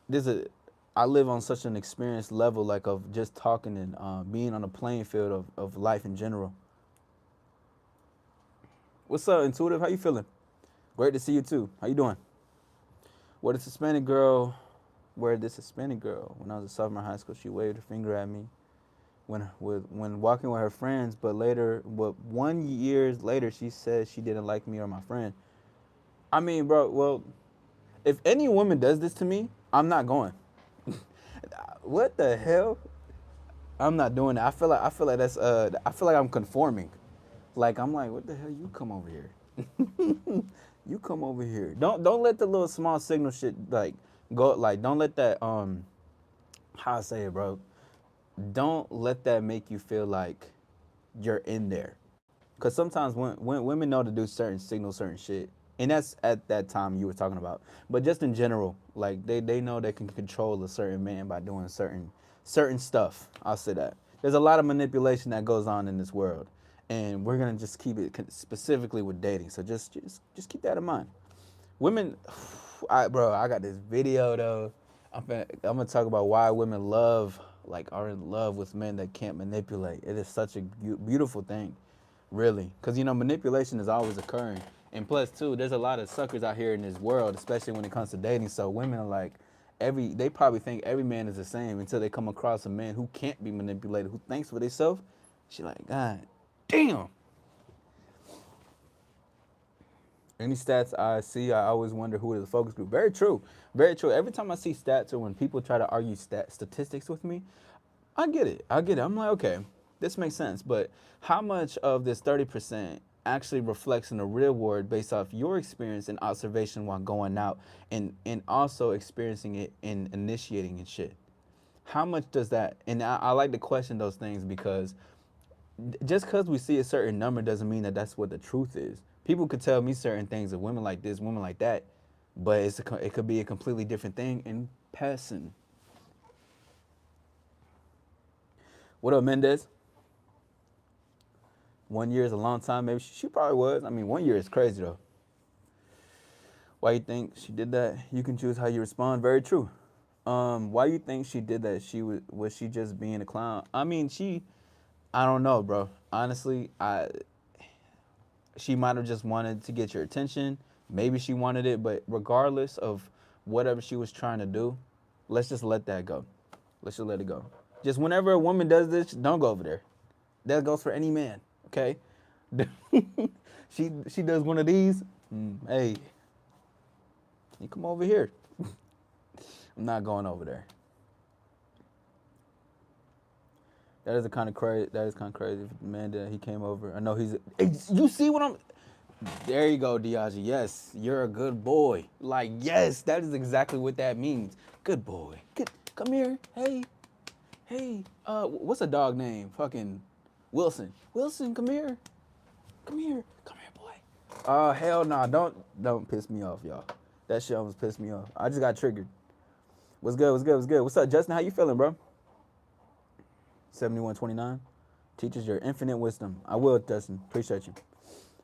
there's a I live on such an experienced level, like, of just talking and being on the playing field of life in general. What's up, Intuitive? How you feeling? Great to see you too. How you doing? What is Hispanic girl? Where this Hispanic girl? When I was a sophomore in high school, she waved her finger at me when walking with her friends. But 1 year later, she said she didn't like me or my friend. I mean, bro. Well, if any woman does this to me, I'm not going. What the hell? I'm not doing that. I feel like that's I feel like I'm conforming. Like, I'm like, what the hell? You come over here. You come over here. Don't let the little small signal shit, like, go. Like, don't let that how I say it, bro. Don't let that make you feel like you're in there. Cause sometimes when women know to do certain signals, certain shit, and that's at that time you were talking about. But just in general, like, they know they can control a certain man by doing certain stuff. I'll say that. There's a lot of manipulation that goes on in this world, and we're gonna just keep it specifically with dating. So just keep that in mind. Women, bro, I got this video though. I'm gonna talk about why women love, like, are in love with men that can't manipulate. It is such a beautiful thing, really, because manipulation is always occurring, and plus too, there's a lot of suckers out here in this world, especially when it comes to dating. So women are like, they probably think every man is the same until they come across a man who can't be manipulated, who thinks for themselves. She like, God damn. Any stats I see, I always wonder who is the focus group. Very true. Very true. Every time I see stats or when people try to argue statistics with me, I get it. I get it. I'm like, okay, this makes sense. But how much of this 30% actually reflects in the real world based off your experience and observation while going out and also experiencing it and initiating and shit? How much does that, and I like to question those things because just because we see a certain number doesn't mean that that's what the truth is. People could tell me certain things of women like this, women like that, but it could be a completely different thing in passing. What up, Mendez? 1 year is a long time. Maybe she probably was. I mean, 1 year is crazy though. Why you think she did that? You can choose how you respond. Very true. Why you think she did that? Was she just being a clown? I mean, I don't know, bro. Honestly, she might have just wanted to get your attention. Maybe she wanted it, but regardless of whatever she was trying to do, let's just let that go. Let's just let it go. Just whenever a woman does this, don't go over there. That goes for any man, okay? she does one of these. Hey, you come over here. I'm not going over there. That is kind of crazy. That is kind of crazy. If the man that he came over, I know he's. Hey, you see what I'm? There you go, Diaji. Yes, you're a good boy. Like, yes, that is exactly what that means. Good boy. Good. Come here. Hey. What's a dog name? Fucking Wilson. Wilson, come here. Come here, boy. Oh hell no! Don't piss me off, y'all. That shit almost pissed me off. I just got triggered. What's good? What's up, Justin? How you feeling, bro? 7129 teaches your infinite wisdom. I will, Justin. Appreciate you.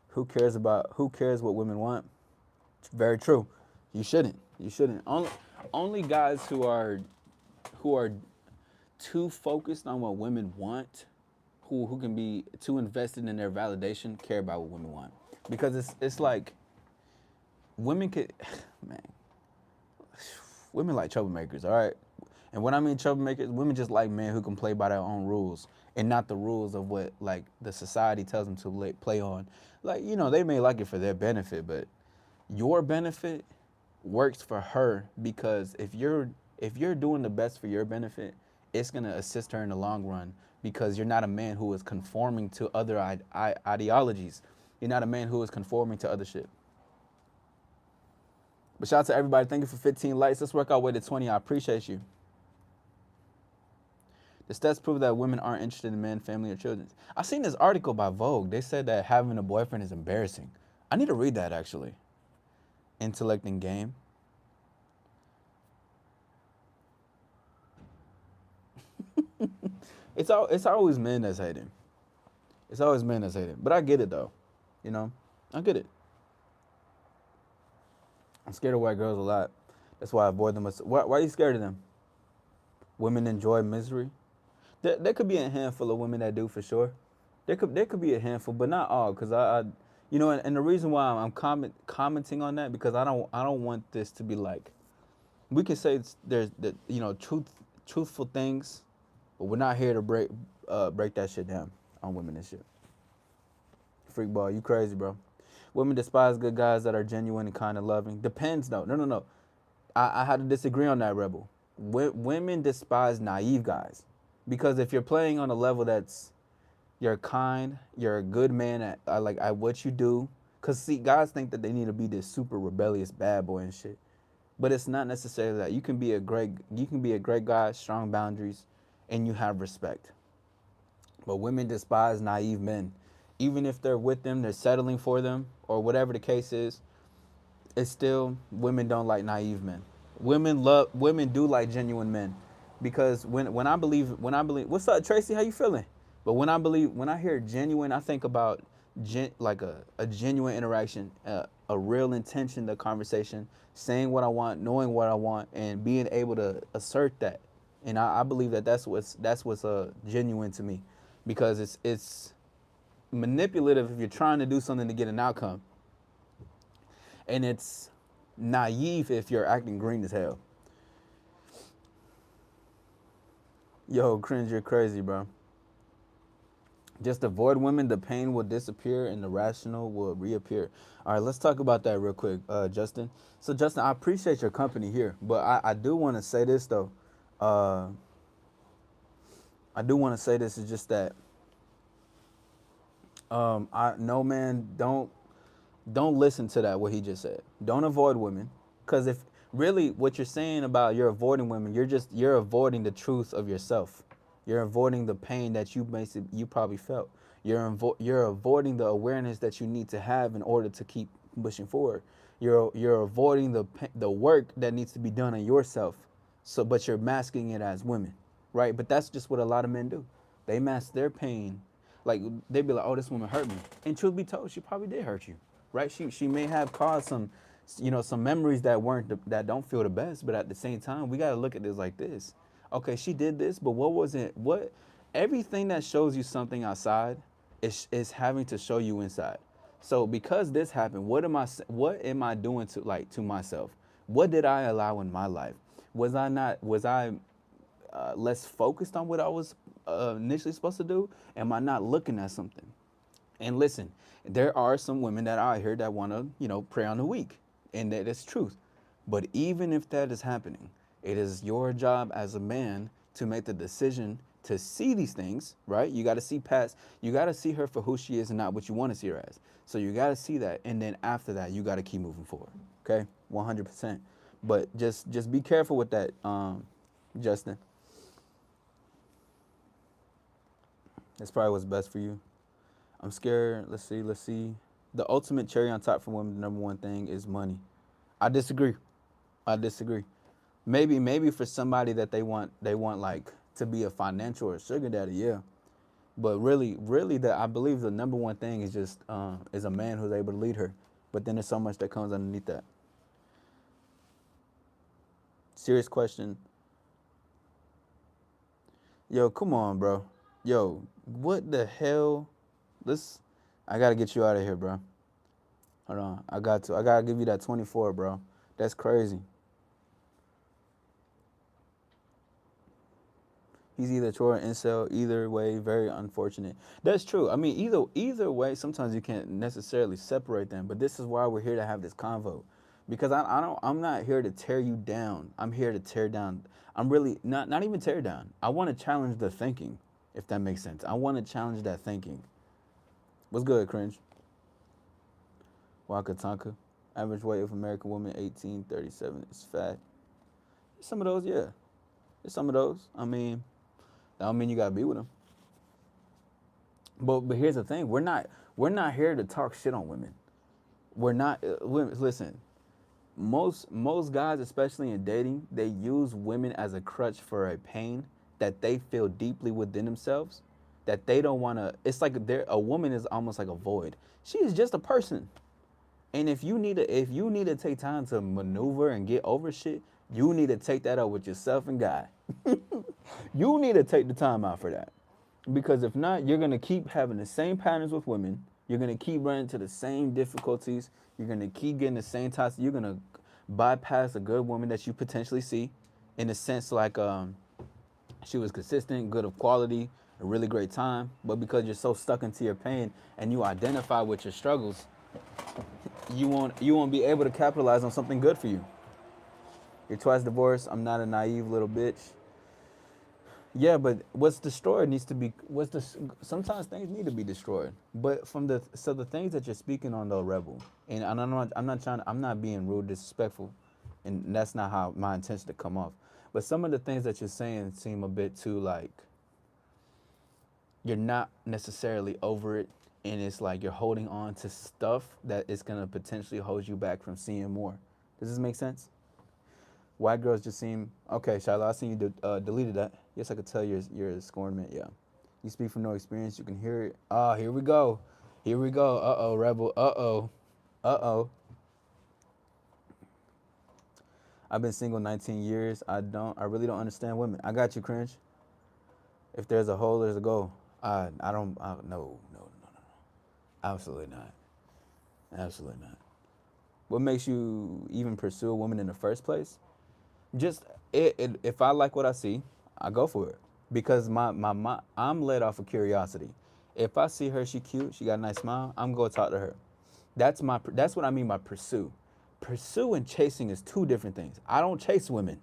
Who cares what women want? Very true. You shouldn't. Only guys who are too focused on what women want, who can be too invested in their validation, care about what women want. Because it's like women could man. Women like troublemakers, all right? And when I mean troublemakers, women just like men who can play by their own rules and not the rules of what like the society tells them to play on. Like, they may like it for their benefit, but your benefit works for her because if you're doing the best for your benefit, it's gonna assist her in the long run because you're not a man who is conforming to other ideologies. You're not a man who is conforming to other shit. But shout out to everybody. Thank you for 15 likes. Let's work our way to 20. I appreciate you. The stats prove that women aren't interested in men, family, or children. I seen this article by Vogue. They said that having a boyfriend is embarrassing. I need to read that, actually. Intellect and game. It's always men that's hating. It's always men that's hating. But I get it, though. I get it. I'm scared of white girls a lot. That's why I avoid them. Why are you scared of them? Women enjoy misery. There could be a handful of women that do for sure. There could be a handful, but not all. Cause and the reason why I'm commenting on that because I don't want this to be like, we can say there's truthful things, but we're not here to break that shit down on women and shit. Freak ball, you crazy, bro. Women despise good guys that are genuine and kind of loving. Depends, though. No. I had to disagree on that, Rebel. Women despise naive guys. Because if you're playing on a level that's, you're kind, you're a good man at what you do. Because, see, guys think that they need to be this super rebellious bad boy and shit. But it's not necessarily that. You can be a great guy, strong boundaries, and you have respect. But women despise naive men. Even if they're with them, they're settling for them, or whatever the case is, it's still, women don't like naive men. Women do like genuine men. Because when I believe, what's up, Tracy? How you feeling? But when I hear genuine, I think about like a genuine interaction, a real intention, the conversation, saying what I want, knowing what I want, and being able to assert that. And I believe that that's what's genuine to me, because it's manipulative if you're trying to do something to get an outcome, and it's naive if you're acting green as hell. Yo, cringe, you're crazy, bro. Just avoid women, the pain will disappear and the rational will reappear. All right, let's talk about that real quick, Justin. So, Justin, I appreciate your company here, but I do want to say this, though. Uh, I do want to say this is just that I no man, don't listen to that what he just said. Don't avoid women, because if really what you're saying about you're avoiding women, you're avoiding the truth of yourself. You're avoiding the pain that you probably felt. You're avoiding the awareness that you need to have in order to keep pushing forward. You're avoiding the work that needs to be done on yourself. So, but you're masking it as women, right? But that's just what a lot of men do. They mask their pain, like they'd be like, "Oh, this woman hurt me," and truth be told, she probably did hurt you, right? She may have caused some, some memories that that don't feel the best, but at the same time, we gotta look at this like this. Okay, she did this, but what was it? What everything that shows you something outside is having to show you inside. So because this happened, what am I doing to myself? What did I allow in my life? Was I less focused on what I was initially supposed to do? Am I not looking at something? And listen, there are some women that are out here that want to, prey on the weak, and that is truth. But even if that is happening, it is your job as a man to make the decision to see these things, right? You got to see past, you got to see her for who she is and not what you want to see her as. So you got to see that, and then after that, you got to keep moving forward. Okay, 100%. But just be careful with that, Justin. That's probably what's best for you. I'm scared. Let's see. Let's see. The ultimate cherry on top for women, the number one thing is money. I disagree. I disagree. Maybe for somebody that they want like to be a financial or sugar daddy, yeah. But really, I believe the number one thing is just is a man who's able to lead her. But then there's so much that comes underneath that. Serious question. Yo, come on, bro. Yo, what the hell? This, I gotta get you out of here, bro. Hold on. I gotta give you that 24, bro. That's crazy. He's either Troy or incel. Either way, very unfortunate. That's true. I mean, either way, sometimes you can't necessarily separate them. But this is why we're here to have this convo, because I'm not here to tear you down. I'm here to tear down. I'm really not even tear down. I want to challenge the thinking, if that makes sense. I want to challenge that thinking. What's good, cringe? Waka Tonka. Average weight of American woman 1837 is fat. Some of those, yeah. There's some of those. I mean, that don't mean you gotta be with them. But here's the thing: we're not here to talk shit on women. We're not. Listen, most guys, especially in dating, they use women as a crutch for a pain that they feel deeply within themselves. That they don't want to. It's like a woman is almost like a void. She is just a person. And if you need to take time to maneuver and get over shit, you need to take that up with yourself and God. You need to take the time out for that. Because if not, you're gonna keep having the same patterns with women. You're gonna keep running into the same difficulties. You're gonna keep getting the same types. You're gonna bypass a good woman that you potentially see, in a sense like she was consistent, good of quality, a really great time. But because you're so stuck into your pain and you identify with your struggles, you won't be able to capitalize on something good for you. You're twice divorced. I'm not a naive little bitch. Yeah, but what's destroyed needs to be sometimes things need to be destroyed. But the things that you're speaking on though, rebel, and I'm not being rude, disrespectful, and that's not how my intention to come off. But some of the things that you're saying seem a bit too like you're not necessarily over it, and it's like you're holding on to stuff that is gonna potentially hold you back from seeing more. Does this make sense? White girls just seem okay. Shiloh, I seen you deleted that. Yes, I could tell you're a scornment. Yeah, you speak from no experience. You can hear it. Ah, here we go. Here we go. Uh-oh, Rebel. Uh-oh. Uh-oh. I've been single 19 years. I really don't understand women. I got you, cringe. If there's a hole, there's a goal. I don't, no, no, no, no. Absolutely not. Absolutely not. What makes you even pursue a woman in the first place? Just, if I like what I see, I go for it. Because I'm led off of curiosity. If I see her, she cute, she got a nice smile, I'm going to talk to her. That's what I mean by pursue. Pursue and chasing is two different things. I don't chase women.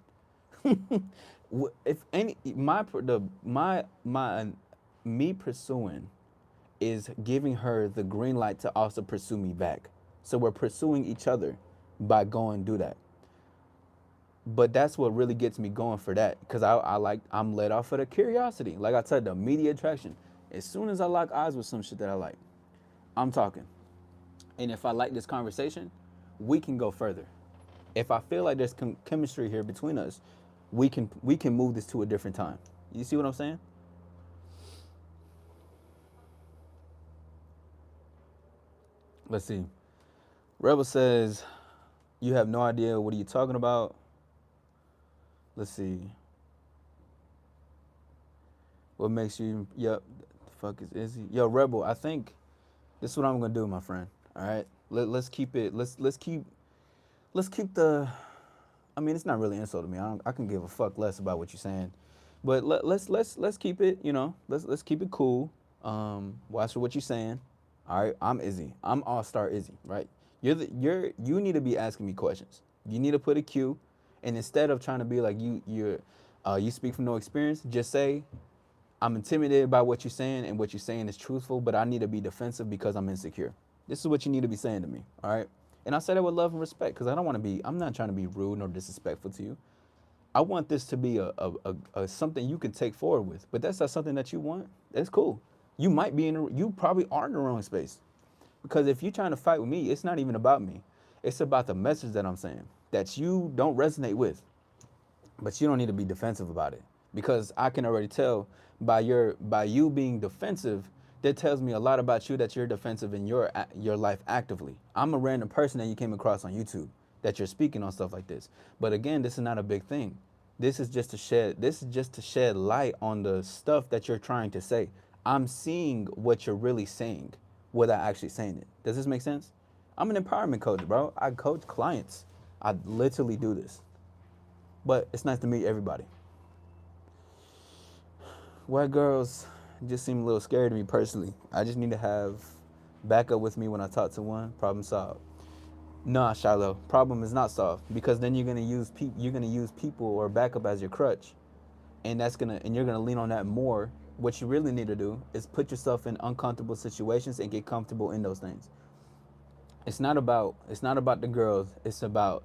If any my me pursuing is giving her the green light to also pursue me back. So we're pursuing each other by going do that. But that's what really gets me going for that because I'm led off of the curiosity. Like I said, the immediate attraction. As soon as I lock eyes with some shit that I like, I'm talking. And if I like this conversation, we can go further. If I feel like there's chemistry here between us, we can move this to a different time. You see what I'm saying? Let's see. Rebel says, "You have no idea what are you talking about." Let's see. What makes you? Yep. The fuck is Izzy? Yo, Rebel. I think this is what I'm gonna do, my friend. All right. Let's keep it. Let's keep the. I mean, it's not really insult to me. I can give a fuck less about what you're saying, but let's keep it. Let's keep it cool. Watch what you're saying. All right. I'm Izzy. I'm All Star Izzy. Right. You need to be asking me questions. You need to put a cue, and instead of trying to be like you speak from no experience, just say I'm intimidated by what you're saying, and what you're saying is truthful, but I need to be defensive because I'm insecure. This is what you need to be saying to me, all right? And I say that with love and respect because I'm not trying to be rude nor disrespectful to you. I want this to be a something you can take forward with, but that's not something that you want. That's cool. You probably are in the wrong space because if you're trying to fight with me, it's not even about me. It's about the message that I'm saying that you don't resonate with. But you don't need to be defensive about it because I can already tell by you being defensive, that tells me a lot about you that you're defensive in your life actively. I'm a random person that you came across on YouTube that you're speaking on stuff like this. But again, this is not a big thing. This is just to shed light on the stuff that you're trying to say. I'm seeing what you're really saying without actually saying it. Does this make sense? I'm an empowerment coach, bro. I coach clients. I literally do this. But it's nice to meet everybody. White girls just seem a little scary to me personally. I just need to have backup with me when I talk to one. Problem solved. Nah, Shiloh. Problem is not solved because then you're gonna use people or backup as your crutch, and you're gonna lean on that more. What you really need to do is put yourself in uncomfortable situations and get comfortable in those things. It's not about the girls. It's about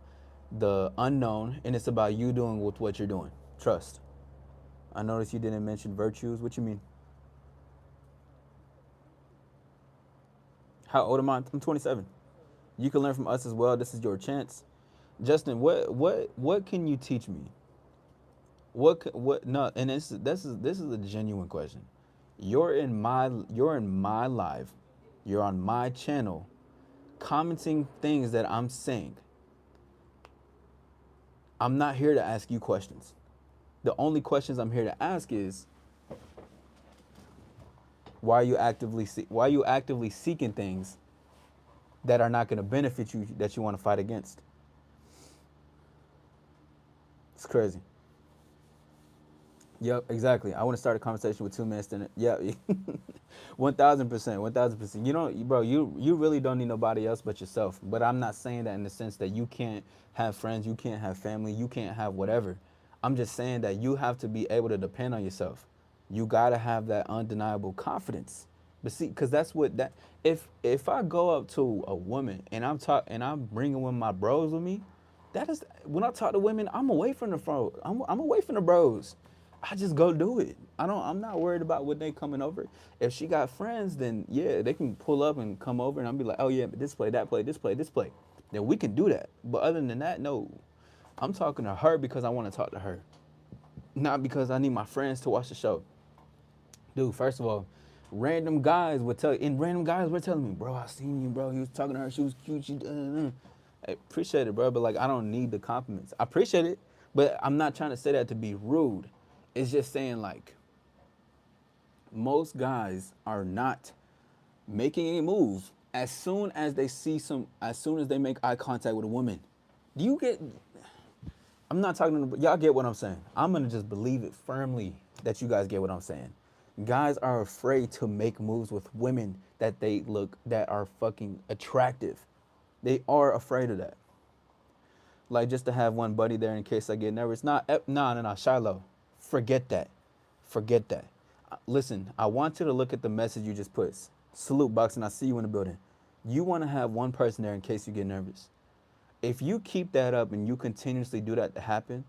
the unknown, and it's about you doing with what you're doing. Trust. I noticed you didn't mention virtues. What you mean? How old am I? I'm 27. You can learn from us as well. This is your chance. Justin, what can you teach me? What no, and this is a genuine question. You're in my live. You're on my channel commenting things that I'm saying. I'm not here to ask you questions. The only questions I'm here to ask is why are you actively seeking things that are not going to benefit you that you want to fight against? It's crazy. Yep, exactly. I want to start a conversation with 2 minutes in it. Yeah, 1,000%, 1,000%. You don't, bro. You really don't need nobody else but yourself. But I'm not saying that in the sense that you can't have friends, you can't have family, you can't have whatever. I'm just saying that you have to be able to depend on yourself. You gotta have that undeniable confidence. But see, cause that's what that. If I go up to a woman and I'm bringing one of my bros with me, that is when I talk to women, I'm away from the fro. I'm away from the bros. I just go do it. I'm not worried about what they coming over. If she got friends, then yeah, they can pull up and come over and I'll be like, oh yeah, but this play, that play, this play, this play. Then we can do that. But other than that, no. I'm talking to her because I want to talk to her. Not because I need my friends to watch the show. Dude, first of all, Random guys would tell, and random guys were telling me, bro, I seen you, bro. He was talking to her, she was cute. I appreciate it, bro, but like I don't need the compliments. I appreciate it, but I'm not trying to say that to be rude. It's just saying like most guys are not making any moves as soon as they see some, as soon as they make eye contact with a woman. Do you get, I'm not talking to, y'all get what I'm saying. I'm gonna just believe it firmly that you guys get what I'm saying. Guys are afraid to make moves with women that they look, that are fucking attractive. They are afraid of that. Like just to have one buddy there in case I get nervous. No, Shiloh. Forget that. Forget that. Listen, I want you to look at the message you just put. Salute, Box, and I see you in the building. You want to have one person there in case you get nervous. If you keep that up and you continuously do that to happen,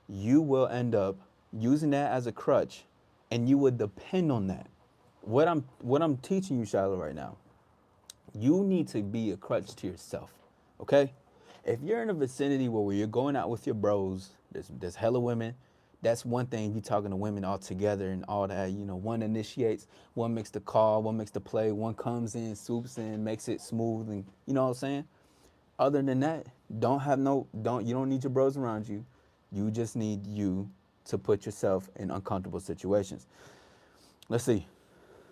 you will end up using that as a crutch, and you would depend on that. What I'm teaching you, Shiloh, right now, you need to be a crutch to yourself, okay? If you're in a vicinity where you're going out with your bros, there's hella women. That's one thing. You talking to women all together and all that. You know, one initiates, one makes the call, one makes the play, one comes in, swoops in, makes it smooth, and you know what I'm saying. Other than that, you don't need your bros around you. You just need you to put yourself in uncomfortable situations. Let's see.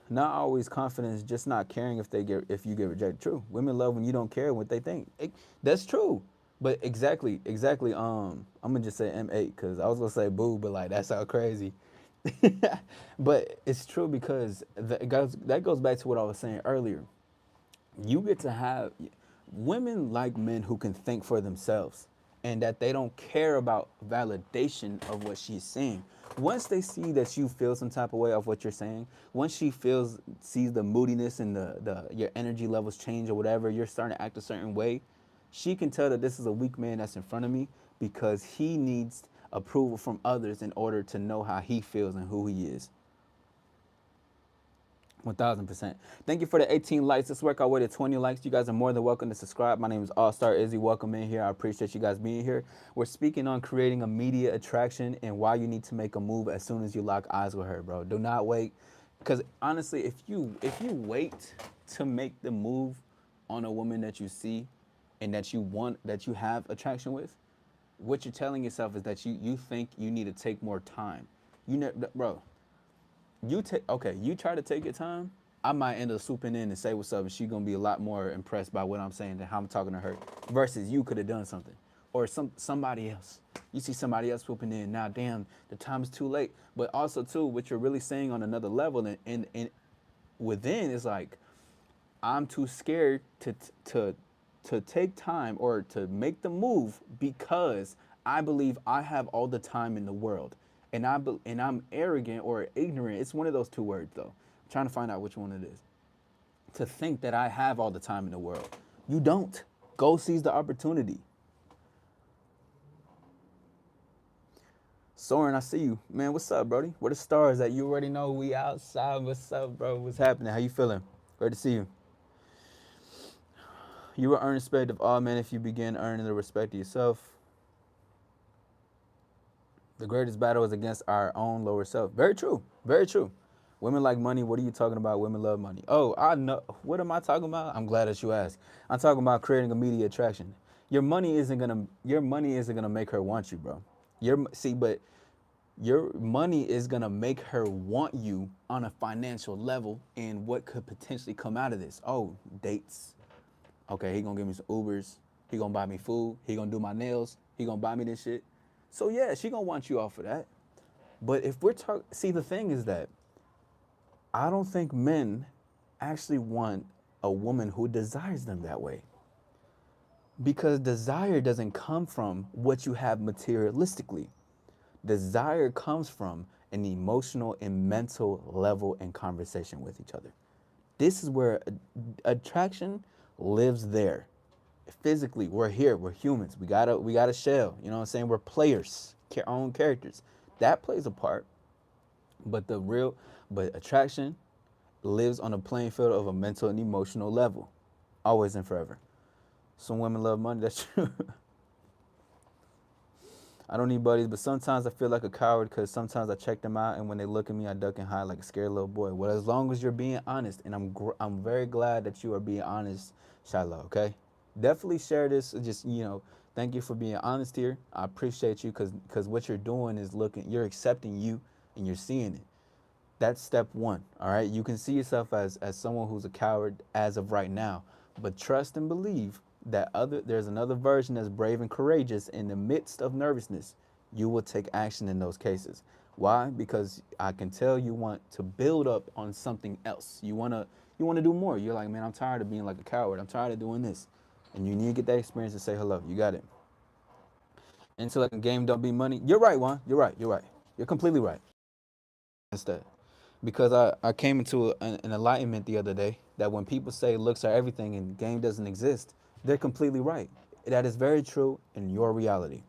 Not always confidence, just not caring if you get rejected. True. Women love when you don't care what they think. That's true. But exactly. I'm gonna just say M8 because I was gonna say boo, but like that's how crazy. But it's true because that goes back to what I was saying earlier. You get to have women like men who can think for themselves and that they don't care about validation of what she's saying. Once they see that you feel some type of way of what you're saying, once she sees the moodiness and the your energy levels change or whatever, you're starting to act a certain way, she can tell that this is a weak man that's in front of me because he needs approval from others in order to know how he feels and who he is. 1000%. Thank you for the 18 likes. Let's work our way to 20 likes. You guys are more than welcome to subscribe. My name is All Star Izzy. Welcome in here. I appreciate you guys being here. We're speaking on creating immediate attraction and why you need to make a move as soon as you lock eyes with her, bro. Do not wait, because honestly, if you wait to make the move on a woman that you see and that you have attraction with, what you're telling yourself is that you think you need to take more time. You know, bro. You try to take your time, I might end up swooping in and say what's up, and she's gonna be a lot more impressed by what I'm saying than how I'm talking to her. Versus you could have done something, or somebody else. You see somebody else swooping in. Now, damn, the time is too late. But also too, what you're really saying on another level and within is like, I'm too scared to take time or to make the move because I believe I have all the time in the world, and I'm arrogant or ignorant. It's one of those two words though. I'm trying to find out which one it is. To think that I have all the time in the world, you don't. Go seize the opportunity. Soren, I see you, man. What's up, Brody? Where the stars at? You already know we outside. What's up, bro? What's happening? How you feeling? Great to see you. You will earn respect of all men if you begin earning the respect of yourself. The greatest battle is against our own lower self. Very true. Very true. Women like money. What are you talking about? Women love money. Oh, I know. What am I talking about? I'm glad that you asked. I'm talking about creating immediate attraction. Your money isn't gonna make her want you, bro. But your money is gonna make her want you on a financial level, and what could potentially come out of this? Oh, dates. Okay, he gonna give me some Ubers. He gonna buy me food. He gonna do my nails. He gonna buy me this shit. So yeah, she gonna want you off of that. But if we're talking, see, the thing is that I don't think men actually want a woman who desires them that way. Because desire doesn't come from what you have materialistically. Desire comes from an emotional and mental level and conversation with each other. This is where attraction lives there. Physically, we're here, we're humans. We got a shell. You know what I'm saying? We're players, our own characters. That plays a part. But attraction lives on a playing field of a mental and emotional level. Always and forever. Some women love money, that's true. I don't need buddies, but sometimes I feel like a coward because sometimes I check them out, and when they look at me, I duck and hide like a scared little boy. Well, as long as you're being honest, and I'm very glad that you are being honest, Shiloh. Okay, definitely share this. Just thank you for being honest here. I appreciate you because what you're doing is you're accepting you, and you're seeing it. That's step one. All right, you can see yourself as someone who's a coward as of right now, but trust and believe that there's another version that's brave and courageous in the midst of nervousness. You will take action in those cases. Why? Because I can tell you want to build up on something else. You want to do more. You're like, man, I'm tired of being like a coward. I'm tired of doing this, and you need to get that experience to say hello. You got it. Until like a game don't be money. You're right, Juan. You're right. You're right. You're completely right. That's that. Because I came into an enlightenment the other day that when people say looks are everything and game doesn't exist, they're completely right. That is very true in your reality.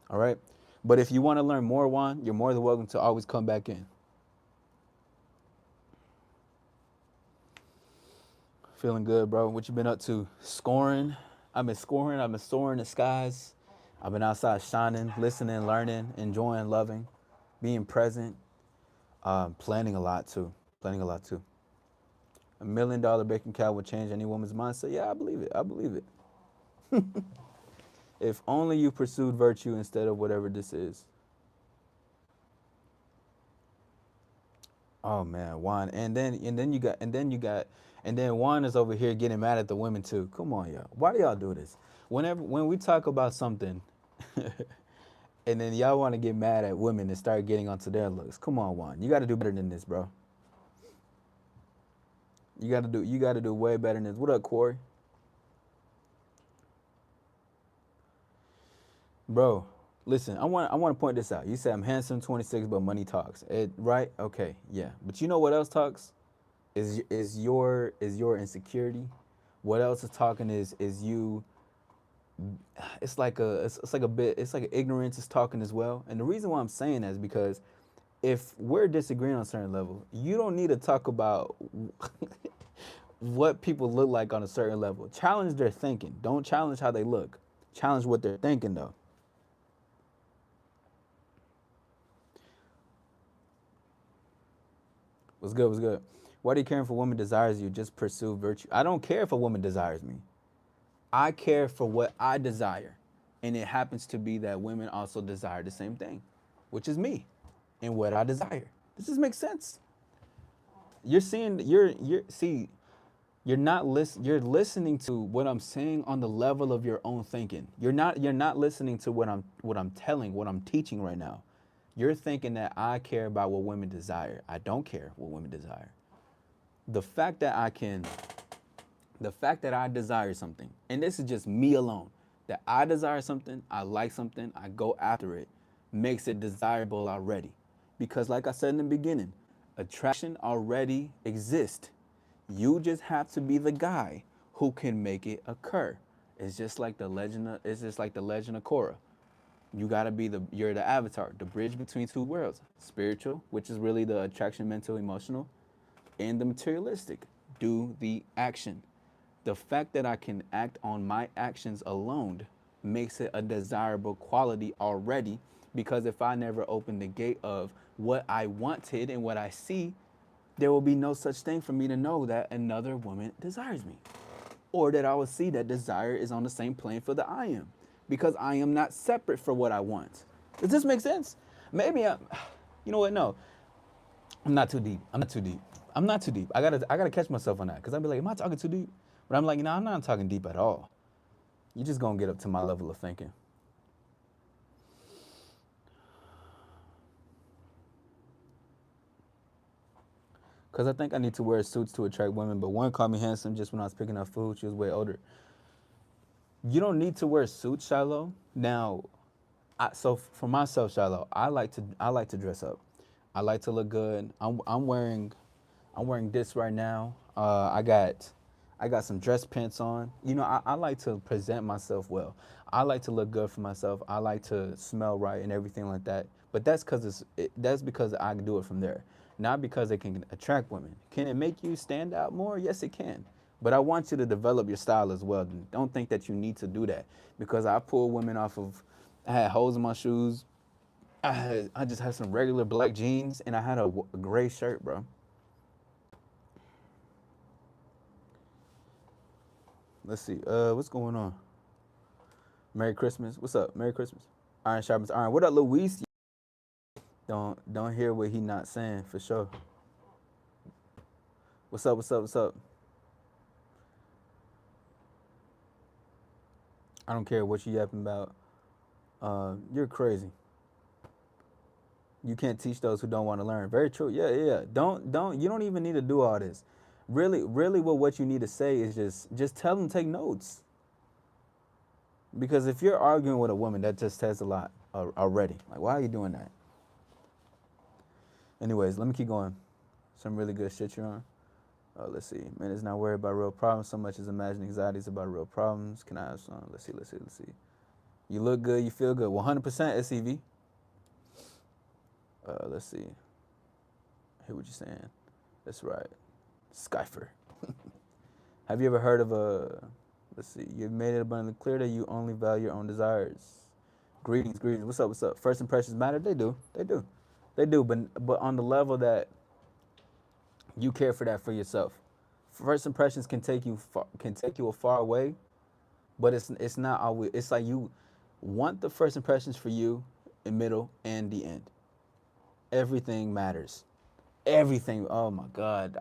All right. But if you want to learn more, Juan, you're more than welcome to always come back in. Feeling good, bro. What you been up to? Scoring. I've been scoring. I've been soaring the skies. I've been outside shining, listening, learning, enjoying, loving, being present, planning a lot too. Planning a lot too. $1 million bacon cow would change any woman's mindset. Yeah, I believe it. I believe it. If only you pursued virtue instead of whatever this is. Oh man, Juan. And then Juan is over here getting mad at the women too. Come on, y'all. Why do y'all do this? When we talk about something and then y'all want to get mad at women and start getting onto their looks. Come on, Juan. You gotta do better than this, bro. You gotta do way better than this. What up, Corey? Bro, listen, I want to point this out. You said I'm handsome, 26, but money talks. Right? Okay, yeah. But you know what else talks? Is your insecurity. What else is talking is you. It's like a bit. It's like ignorance is talking as well. And the reason why I'm saying that is because if we're disagreeing on a certain level, you don't need to talk about what people look like on a certain level. Challenge their thinking. Don't challenge how they look. Challenge what they're thinking though. What's good? What's good? Why do you care if a woman desires you? Just pursue virtue. I don't care if a woman desires me. I care for what I desire. And it happens to be that women also desire the same thing, which is me and what I desire. Does this make sense? You're seeing you're see you're listening to what I'm saying on the level of your own thinking. You're not listening to what I'm teaching right now. You're thinking that I care about what women desire. I don't care what women desire. The fact that I can the fact that I desire something, and this is just me alone, that I desire something, I like something, I go after it, makes it desirable already. Because, like I said in the beginning, attraction already exists. You just have to be the guy who can make it occur. It's just like the legend of Korra. You're the avatar, the bridge between two worlds. Spiritual, which is really the attraction, mental, emotional, and the materialistic. Do the action. The fact that I can act on my actions alone makes it a desirable quality already, because if I never open the gate of what I wanted and what I see, there will be no such thing for me to know that another woman desires me, or that I will see that desire is on the same plane for the I am, because I am not separate for what I want. Does this make sense? Maybe you know what? No, I'm not too deep. I'm not too deep. I'm not too deep. I gotta catch myself on that because I'd be like, am I talking too deep? But I'm like, no, I'm not talking deep at all. You just gonna get up to my level of thinking. Cause I think I need to wear suits to attract women. But one called me handsome just when I was picking up food. She was way older. You don't need to wear suits, Shiloh. Now, so for myself, Shiloh, I like to dress up. I like to look good. I'm wearing this right now. I got some dress pants on. I like to present myself well. I like to look good for myself. I like to smell right and everything like that. But that's because I can do it from there, not because it can attract women. Can it make you stand out more? Yes, it can. But I want you to develop your style as well. Don't think that you need to do that because I pull women off of. I had holes in my shoes I just had some regular black jeans and I had a gray shirt, bro. Let's see. What's going on? Merry Christmas. What's up? Merry Christmas. Iron sharpens iron. What up, Luis? Don't hear what he not saying for sure. What's up? What's up? What's up? I don't care what you yapping about. You're crazy. You can't teach those who don't want to learn. Very true. Yeah, yeah. Yeah. Don't. You don't even need to do all this. Really, what you need to say is just tell them to take notes. Because if you're arguing with a woman, that just says a lot already. Like, why are you doing that? Anyways, let me keep going. Some really good shit you're on. Let's see. Man is not worried about real problems so much as imagining anxieties about real problems. Can I have some? Let's see. Let's see. Let's see. You look good. You feel good. 100% SEV. Let's see. I hear what you're saying. That's right. Skyfer. Have you ever heard of a? Let's see. You've made it abundantly clear that you only value your own desires. Greetings, greetings. What's up? What's up? First impressions matter. They do. They do. They do. But on the level that you care for that for yourself. First impressions can take you a far way, but it's not always. It's like you want the first impressions for you, the middle, and the end. Everything matters. Everything. Oh my God,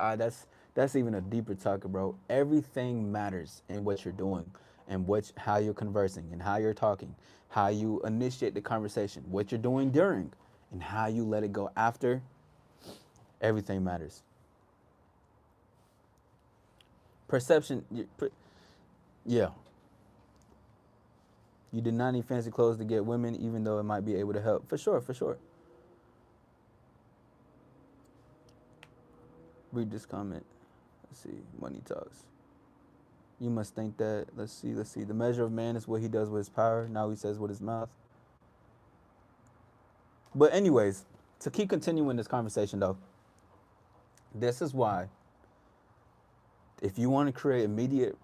that's even a deeper talk, bro. Everything matters in what you're doing, and how you're conversing, and how you're talking, how you initiate the conversation, what you're doing during, and how you let it go after. Everything matters. Perception. Yeah. You did not need fancy clothes to get women, even though it might be able to help. For sure, for sure. Read this comment. Let's see. Money talks. You must think that. Let's see. Let's see. The measure of man is what he does with his power. Now he says with his mouth. But anyways, to keep continuing this conversation though, this is why if you want to create immediate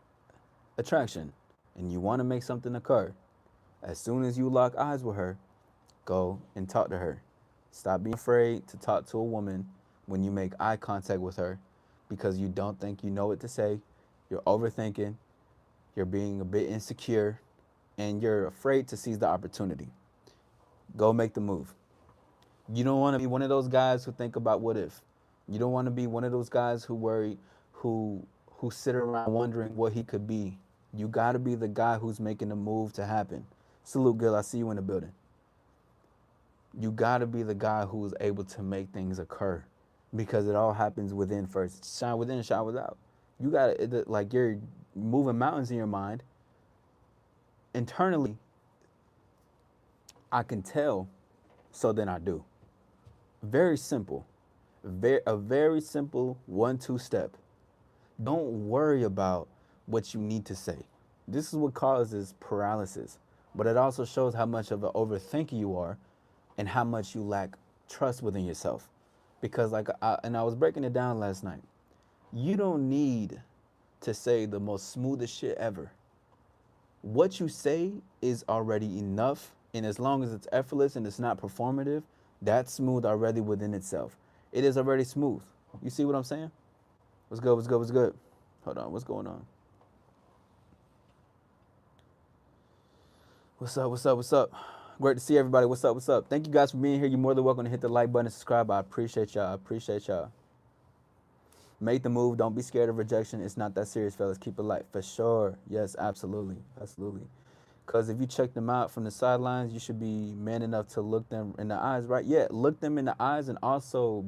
attraction and you want to make something occur, as soon as you lock eyes with her, go and talk to her. Stop being afraid to talk to a woman when you make eye contact with her because you don't think you know what to say. You're overthinking, you're being a bit insecure, and you're afraid to seize the opportunity. Go make the move. You don't want to be one of those guys who think about what if. You don't want to be one of those guys who worry, who who sit around wondering what he could be. You got to be the guy who's making the move to happen. Salute, Gil. I see you in the building. You got to be the guy who is able to make things occur because it all happens within first. Shine within, shine without. You got to, like, you're moving mountains in your mind. Internally, I can tell, so then I do. Very simple. A very simple 1-2 step. Don't worry about what you need to say. This is what causes paralysis, but it also shows how much of an overthinker you are and how much you lack trust within yourself. Because I was breaking it down last night. You don't need to say the most smoothest shit ever. What you say is already enough, and as long as it's effortless and it's not performative, that's smooth already within itself. It is already smooth. You see what I'm saying? What's good? What's good? What's good? Hold on. What's going on? What's up? What's up? What's up? Great to see everybody. What's up? What's up? Thank you guys for being here. You're more than welcome to hit the like button and subscribe. I appreciate y'all. I appreciate y'all. Make the move. Don't be scared of rejection. It's not that serious, fellas. Keep it light. For sure. Yes, absolutely. Absolutely. Because if you check them out from the sidelines, you should be man enough to look them in the eyes, right? Yeah, look them in the eyes. And also,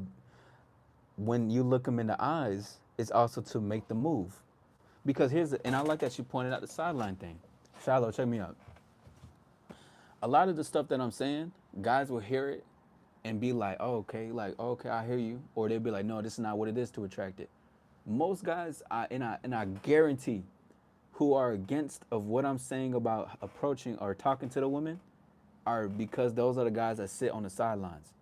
when you look them in the eyes, it's also to make the move. Because and I like that you pointed out the sideline thing. Shiloh, check me out. A lot of the stuff that I'm saying, guys will hear it and be like, oh, okay, I hear you. Or they'll be like, no, this is not what it is to attract it. Most guys, I guarantee, who are against of what I'm saying about approaching or talking to the women, are because those are the guys that sit on the sidelines.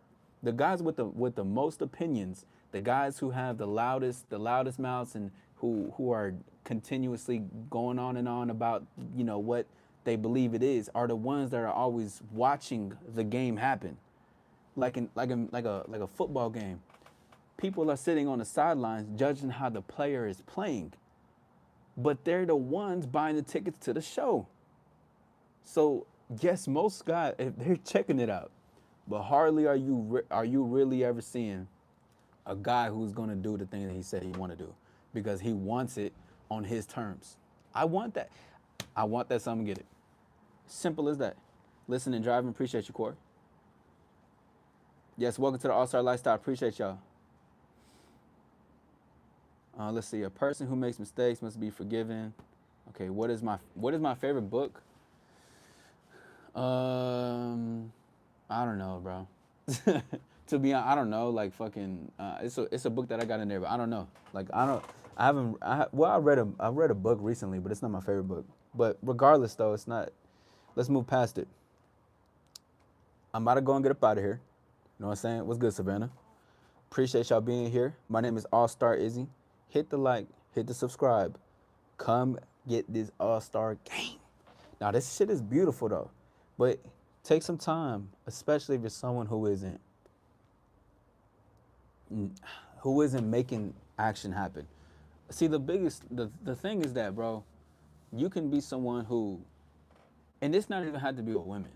The guys with the most opinions, the guys who have the loudest mouths and who are continuously going on and on about what they believe it is, are the ones that are always watching the game happen. like a football game. People are sitting on the sidelines judging how the player is playing, but they're the ones buying the tickets to the show. So yes, most guys they're checking it out, but hardly are you really ever seeing a guy who's gonna do the thing that he said he want to do because he wants it on his terms. I want that. I want that. So I'm gonna get it. Simple as that. Listen and driving. Appreciate you, Corey. Yes, welcome to the All Star Lifestyle. Appreciate y'all. Let's see. A person who makes mistakes must be forgiven. Okay, what is my favorite book? I don't know, bro. To be honest, I don't know. Like fucking, it's a book that I got in there, but I don't know. Like I don't, I haven't. Well, I read a book recently, but it's not my favorite book. But regardless, though, it's not. Let's move past it. I'm about to go and get up out of here. You know what I'm saying? What's good, Savannah? Appreciate y'all being here. My name is All Star Izzy. Hit the like, hit the subscribe. Come get this All Star game. Now this shit is beautiful though, but take some time, especially if you're someone who isn't making action happen. See, the thing is that, bro, you can be someone who, and this not even have to be with women.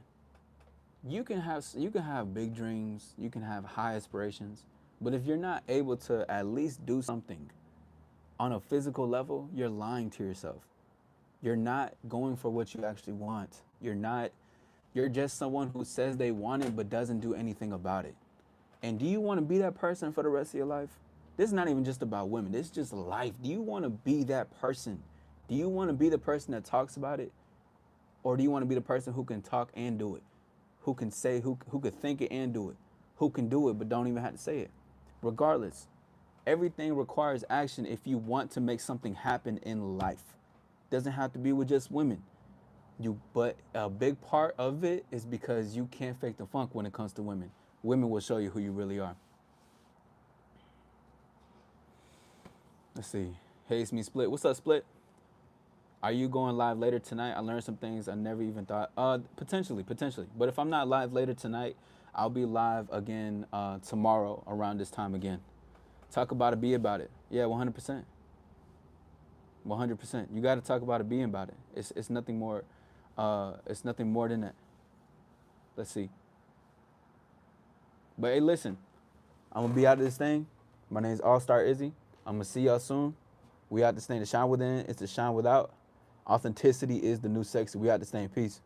You can have big dreams, you can have high aspirations, but if you're not able to at least do something on a physical level, you're lying to yourself. You're not going for what you actually want. You're just someone who says they want it but doesn't do anything about it. And do you want to be that person for the rest of your life? This is not even just about women. This is just life. Do you want to be that person? Do you want to be the person that talks about it? Or do you want to be the person who can talk and do it? Who can say, who could think it and do it? Who can do it but don't even have to say it? Regardless, everything requires action if you want to make something happen in life. Doesn't have to be with just women. But a big part of it is because you can't fake the funk when it comes to women. Women will show you who you really are. Let's see. Hates me Split. What's up, Split? Are you going live later tonight? I learned some things I never even thought. Potentially. But if I'm not live later tonight, I'll be live again tomorrow around this time again. Talk about it, be about it. Yeah, 100%. 100%. You got to talk about it, be about it. It's nothing more. It's nothing more than that. Let's see. But hey, listen, I'm gonna be out of this thing. My name is All Star Izzy. I'm gonna see y'all soon. We out this thing to shine within. It's to shine without. Authenticity is the new sexy. We out this thing. Peace.